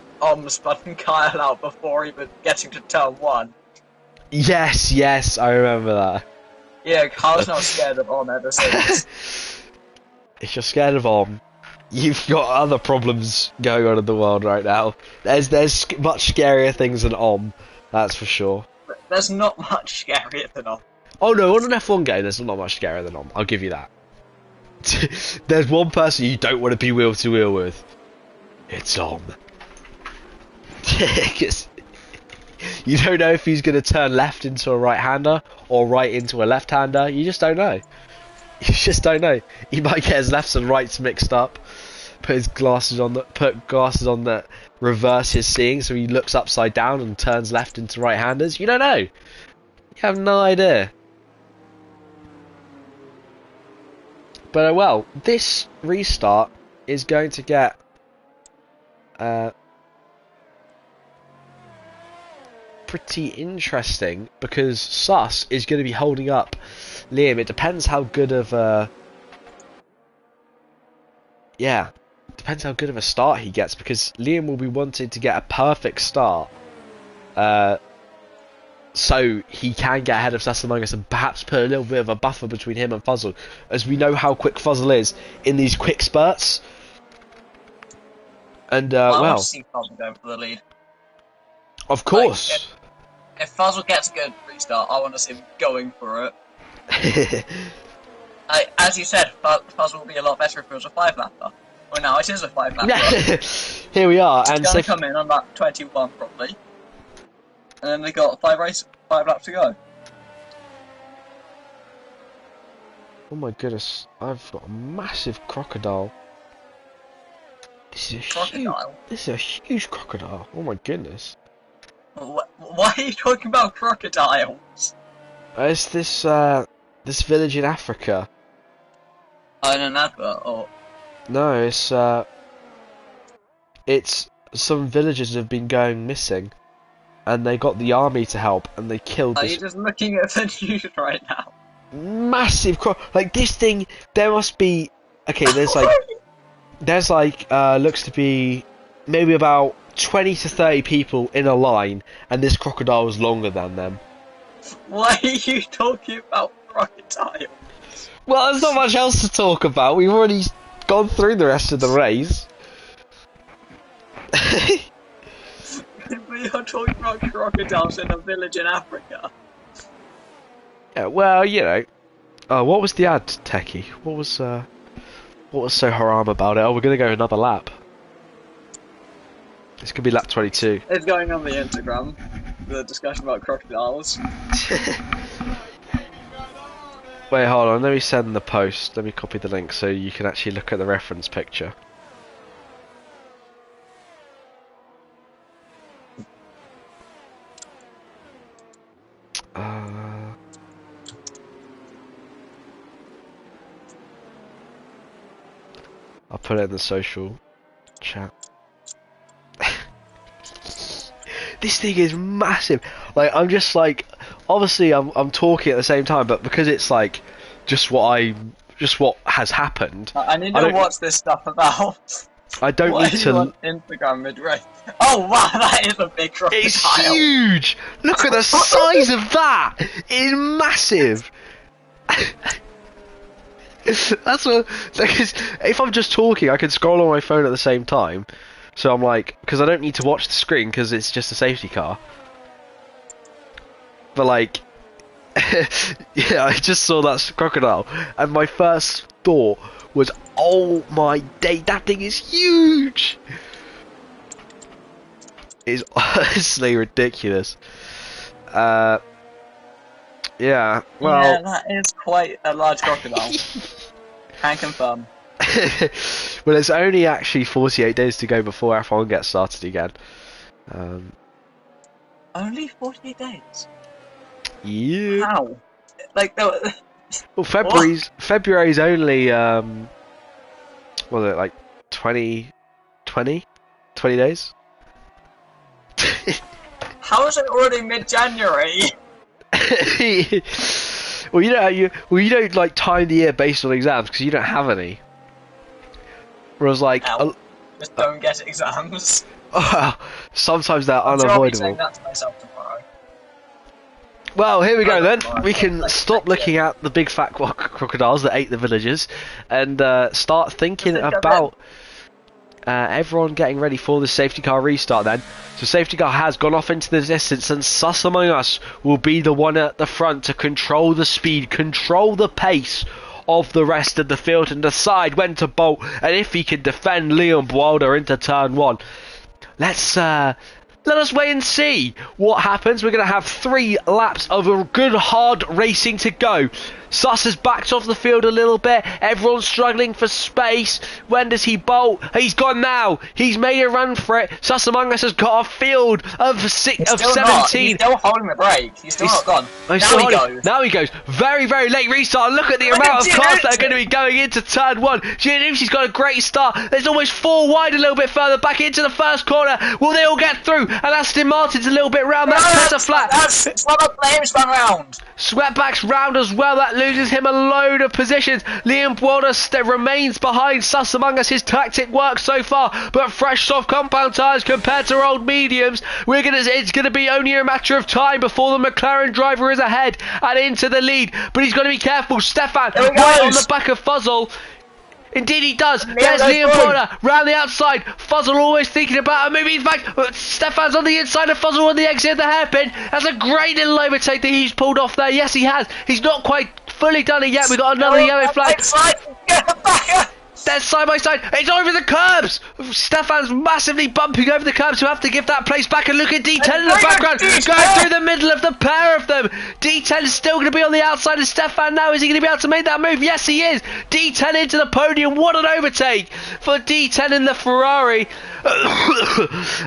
spun Kyle out before even getting to turn 1? Yes, I remember that. Yeah, Kyle's not scared of ever since. If you're scared of you've got other problems going on in the world right now. There's much scarier things than that's for sure. There's not much scarier than Oh no, on an F1 game there's not much scarier than I'll give you that. There's one person you don't want to be wheel to wheel with. It's Because you don't know if he's going to turn left into a right-hander or right into a left-hander. You just don't know. You just don't know. He might get his lefts and rights mixed up. Put glasses on that reverse his seeing, so he looks upside down and turns left into right-handers. You don't know. You have no idea. But well, this restart is going to get pretty interesting because Sus is going to be holding up Liam. It depends how good of depends how good of a start he gets, because Liam will be wanting to get a perfect start so he can get ahead of Sasamongus and perhaps put a little bit of a buffer between him and Fuzzle, as we know how quick Fuzzle is in these quick spurts. And I well, want to see Fuzzle go for the lead. of course. If Fuzzle gets a good restart, I want to see him going for it. As you said, Fuzzle will be a lot better if it was a 5-lapper. Well, now it is a 5-lapper. Here we are, It's and going to come in on lap 21 probably. And then they got 5 laps to go. Oh my goodness, I've got a massive crocodile. This is a Crocodile? This is a huge crocodile. Oh my goodness. Why are you talking about crocodiles? It's this this village in Africa. In an advert, or... No, it's some villagers have been going missing, and they got the army to help, and they killed Are this you just looking at the news right now? massive like this thing. There must be there's like looks to be maybe about 20 to 30 people in a line, and this crocodile is longer than them. Why are you talking about crocodiles? Well, there's not much else to talk about. We've already gone through the rest of the race. We are talking about crocodiles in a village in Africa. Yeah, well, you know. What was the ad, Techie? What was so haram about it? Oh, we're gonna go another lap. This could be lap 22. It's going on the Instagram, the discussion about crocodiles. Wait, hold on. Let me send the post. Let me copy the link so you can actually look at the reference picture. I'll put it in the social chat. This thing is massive. Like, I'm just like, obviously I'm talking at the same time, but because it's like just what has happened. I need to watch this stuff about. I don't need to. On Instagram mid-race. Oh wow, that is a big crocodile. It's huge. Look at the size of that. It is massive. That's what. Because if I'm just talking, I can scroll on my phone at the same time. So I'm like, because I don't need to watch the screen because it's just a safety car. But like, yeah, I just saw that crocodile, and my first thought was, "Oh my day, that thing is huge!" It's honestly ridiculous. Yeah, well, yeah, that is quite a large crocodile. Can confirm. Well, it's only actually 48 days to go before F1 gets started again. Only 48 days? Yeah. How? Like, well, February's only, what was it, like 20 days? How is it already mid-January? Well, you don't like time the year based on exams because you don't have any. Whereas like, just don't get exams. sometimes they're I'll be unavoidable. saying that to myself tomorrow. Well, here we go then. We can stop looking at the big fat crocodiles that ate the villagers and start thinking about everyone getting ready for the safety car restart then. So safety car has gone off into the distance, and Sus Among Us will be the one at the front to control the speed, control the pace of the rest of the field, and decide when to bolt and if he can defend Leon Wilder into turn 1. Let us wait and see what happens. We're going to have 3 laps of a good hard racing to go. Sus has backed off the field a little bit. Everyone's struggling for space. When does he bolt? He's gone now. He's made a run for it. Sus Among Us has got a field of 17. He's still holding the brake. He's still not gone. Now he goes. Very, very late restart. Look at the amount of cars that are going to be going into turn 1. Giannucci's got a great start. There's almost 4 wide a little bit further back into the first corner. Will they all get through? And Aston Martin's a little bit round. That's flat. Sweatback's round. Sweatback's round as well. That loses him a load of positions. Liam Builder remains behind Sus Among Us. His tactic works so far, but fresh soft compound tyres compared to old mediums, it's going to be only a matter of time before the McLaren driver is ahead and into the lead. But he's got to be careful. Stefan right on the back of Fuzzle. Indeed he does. There's Liam Builder round the outside. Fuzzle always thinking about a move. In fact, Stefan's on the inside of Fuzzle on the exit of the hairpin. That's a great little overtake that he's pulled off there. Yes, he has. He's not quite fully done it yet. We've got another yellow flag. They're side by side. It's over the curbs. Stefan's massively bumping over the curbs. We have to give that place back. And look at D10 in the background, going through the middle of the pair of them. D10 is still going to be on the outside of Stefan now. Is he going to be able to make that move? Yes, he is. D10 into the podium. What an overtake for D10 in the Ferrari.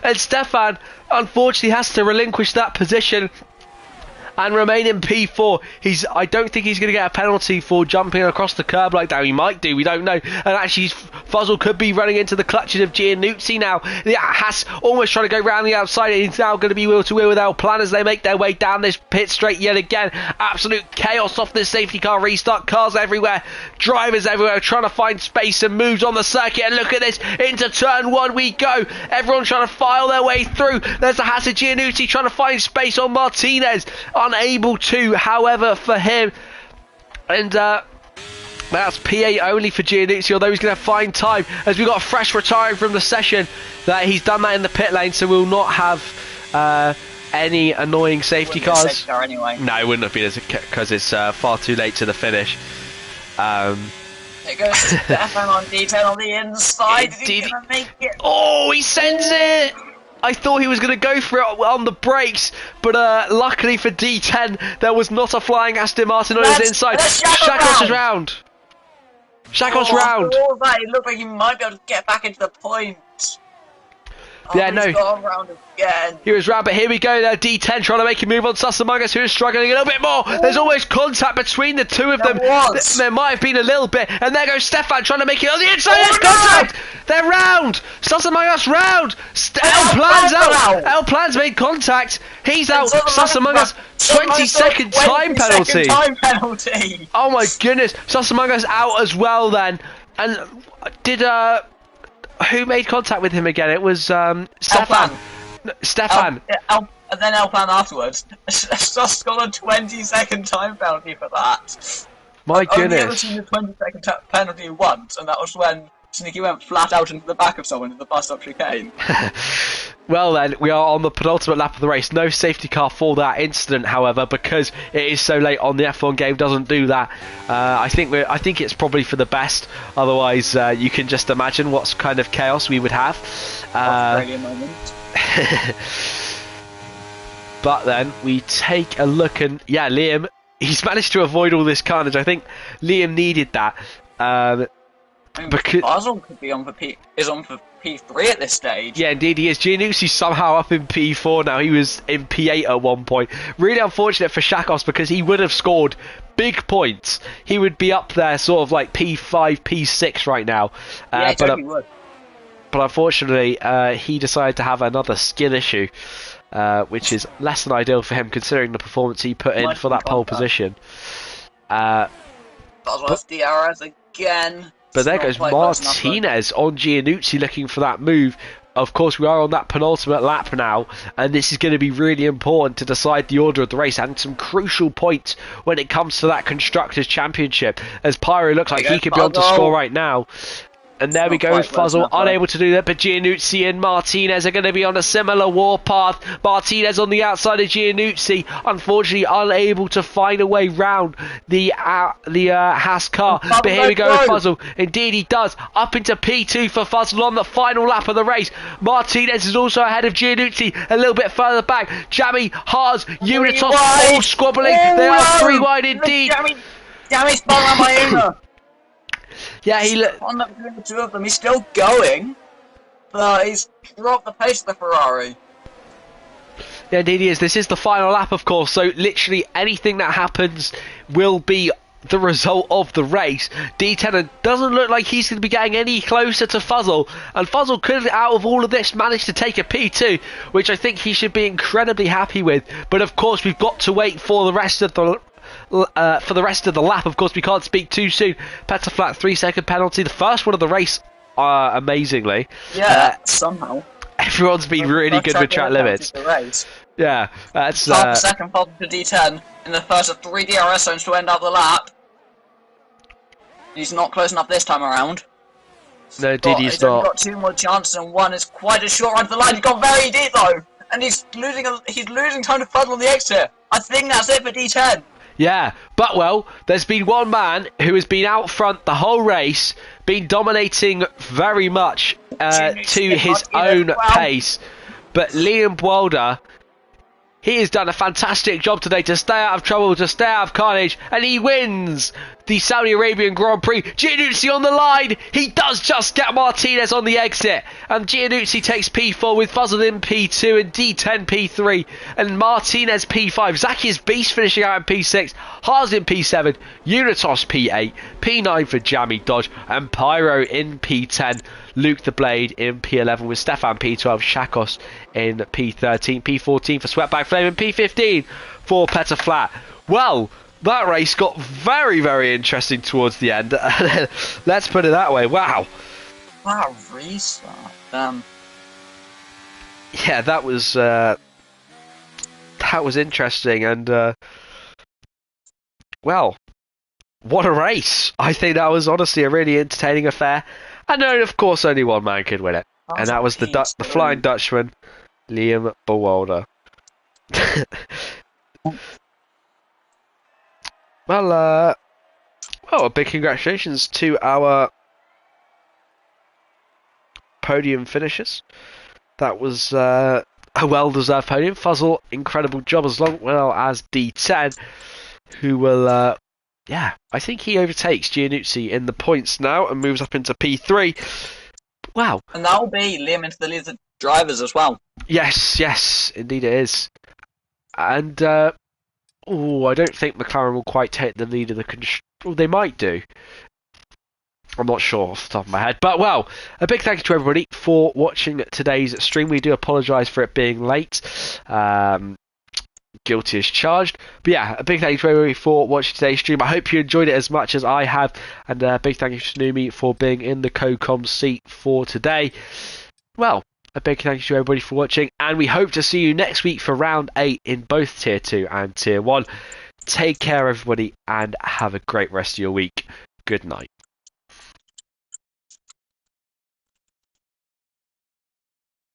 And Stefan, unfortunately, has to relinquish that position and remain in P4. I don't think he's going to get a penalty for jumping across the curb like that. He might do, we don't know. And actually, Fuzzle could be running into the clutches of Giannuzzi now. Haas almost trying to go round the outside. He's now going to be wheel to wheel with El Plan as they make their way down this pit straight yet again. Absolute chaos off this safety car restart. Cars everywhere, drivers everywhere trying to find space and moves on the circuit. And look at this, into turn one we go. Everyone trying to file their way through. There's the Haas of Giannuzzi trying to find space on Martinez. Unable to, however, for him. And that's P8 only for Giannuzzi, although he's going to find time as we've got a fresh retiring from the session. That he's done that in the pit lane, so we'll not have any annoying safety cars. Safety car anyway. No, it wouldn't have been because it's far too late to the finish. There goes Stefan on D10 on the inside. Is he gonna make it? Oh, he sends it! I thought he was going to go for it on the brakes, but luckily for D10, there was not a flying Aston Martin on his inside. Shakos is round. Shakos round. All that, it looked like he might be able to get back into the point. Yeah, no. He's gone round again. He was round, but here we go there. D10 trying to make a move on Sus Among Us, who is struggling a little bit more. There's always contact between the two of them. There might have been a little bit. And there goes Stefan trying to make it on the inside. There's contact. They're round. Sus Among Us round. El Plan's out. El Plan's made contact. He's out. Sus Among Us 20-second time penalty. Oh my goodness. Sus Among Us out as well then. And did who made contact with him again? It was Stefan. Stefan. And then El Plan afterwards. Sus got a 20-second time penalty for that. My goodness. I've only ever seen a 20-second penalty once, and that was when Sneaky went flat out into the back of someone in the bus stop chicane. Well then, we are on the penultimate lap of the race. No safety car for that incident, however, because it is so late on. The F1 game doesn't do that. I think it's probably for the best. Otherwise, you can just imagine what kind of chaos we would have. Australian moment. But then we take a look, and yeah, Liam, he's managed to avoid all this carnage. I think Liam needed that. Because Basel could be on for P3 at this stage. Yeah, indeed he is. Giannuzzi's somehow up in P4 now. He was in P8 at one point. Really unfortunate for Shakos because he would have scored big points. He would be up there sort of like P5, P6 right now. Yeah, he totally would. But unfortunately, he decided to have another skill issue, which is less than ideal for him considering the performance he put in for that pole position. Basel has DRS again. But there goes Martinez on Giannuzzi looking for that move. Of course, we are on that penultimate lap now, and this is going to be really important to decide the order of the race and some crucial points when it comes to that Constructors' Championship, as Pyro looks like he could be on to score right now. And there we go with Fuzzle, unable to do that, but Giannuzzi and Martinez are going to be on a similar warpath. Martinez on the outside of Giannuzzi, unfortunately unable to find a way round the Haas car. But here we go with Fuzzle. Indeed he does. Up into P2 for Fuzzle on the final lap of the race. Martinez is also ahead of Giannuzzi a little bit further back. Jamie, Haas, Unitos all squabbling. They are 3 wide indeed. Jamie's following my Uber. Yeah, on the two of them, he's still going, but he's dropped the pace of the Ferrari. Yeah, indeed he is. This is the final lap, of course, so literally anything that happens will be the result of the race. D10 doesn't look like he's going to be getting any closer to Fuzzle, and Fuzzle could, out of all of this, manage to take a P2, which I think he should be incredibly happy with. But of course, we've got to wait for the rest of the for the rest of the lap. Of course, we can't speak too soon. Petterflat 3-second penalty, the first one of the race, amazingly. Yeah, somehow. Everyone's been really good with track limits. Yeah, that's... second fault to D10 in the first of 3 DRS zones to end up the lap. He's not close enough this time around. No, Didi's not. He's got 2 more chances, and one is quite a short run to the line. He's got very deep though, and he's losing time to frontal on the exit. I think that's it for D10. Yeah, but well, there's been one man who has been out front the whole race, been dominating very much to his own pace. But Liam Boulder, he has done a fantastic job today to stay out of trouble, to stay out of carnage, and he wins the Saudi Arabian Grand Prix. Giannuzzi on the line. He does just get Martinez on the exit. And Giannuzzi takes P4 with Fuzzle in P2 and D10 P3. And Martinez P5. Zaki's Beast finishing out in P6. Haas in P7. Unitos P8. P9 for Jammy Dodge. And Pyro in P10. Luke the Blade in P11 with Stefan P12. Shakos in P13. P14 for Sweatbag Flame and P15 for Petterflat. Well, that race got very, very interesting towards the end. Let's put it that way. Wow. Wow, restart. Yeah, that was interesting, and well, what a race! I think that was honestly a really entertaining affair. And then, of course, only one man could win it, and that was the Flying Dutchman, Liam Bewalder. Well, a big congratulations to our podium finishers. That was a well-deserved podium. Fuzzle, incredible job, as well as D10, who will, I think he overtakes Giannuzzi in the points now and moves up into P3. Wow. And that will be Liam into the lead of the drivers as well. Yes, indeed it is. And, I don't think McLaren will quite take the lead of the well, they might do. I'm not sure off the top of my head. But, well, a big thank you to everybody for watching today's stream. We do apologise for it being late. Guilty as charged. But, yeah, a big thank you to everybody for watching today's stream. I hope you enjoyed it as much as I have. And a big thank you to Snoomy for being in the co-com seat for today. Well, a big thank you to everybody for watching, and we hope to see you next week for round 8 in both Tier 2 and Tier 1. Take care, everybody, and have a great rest of your week. Good night.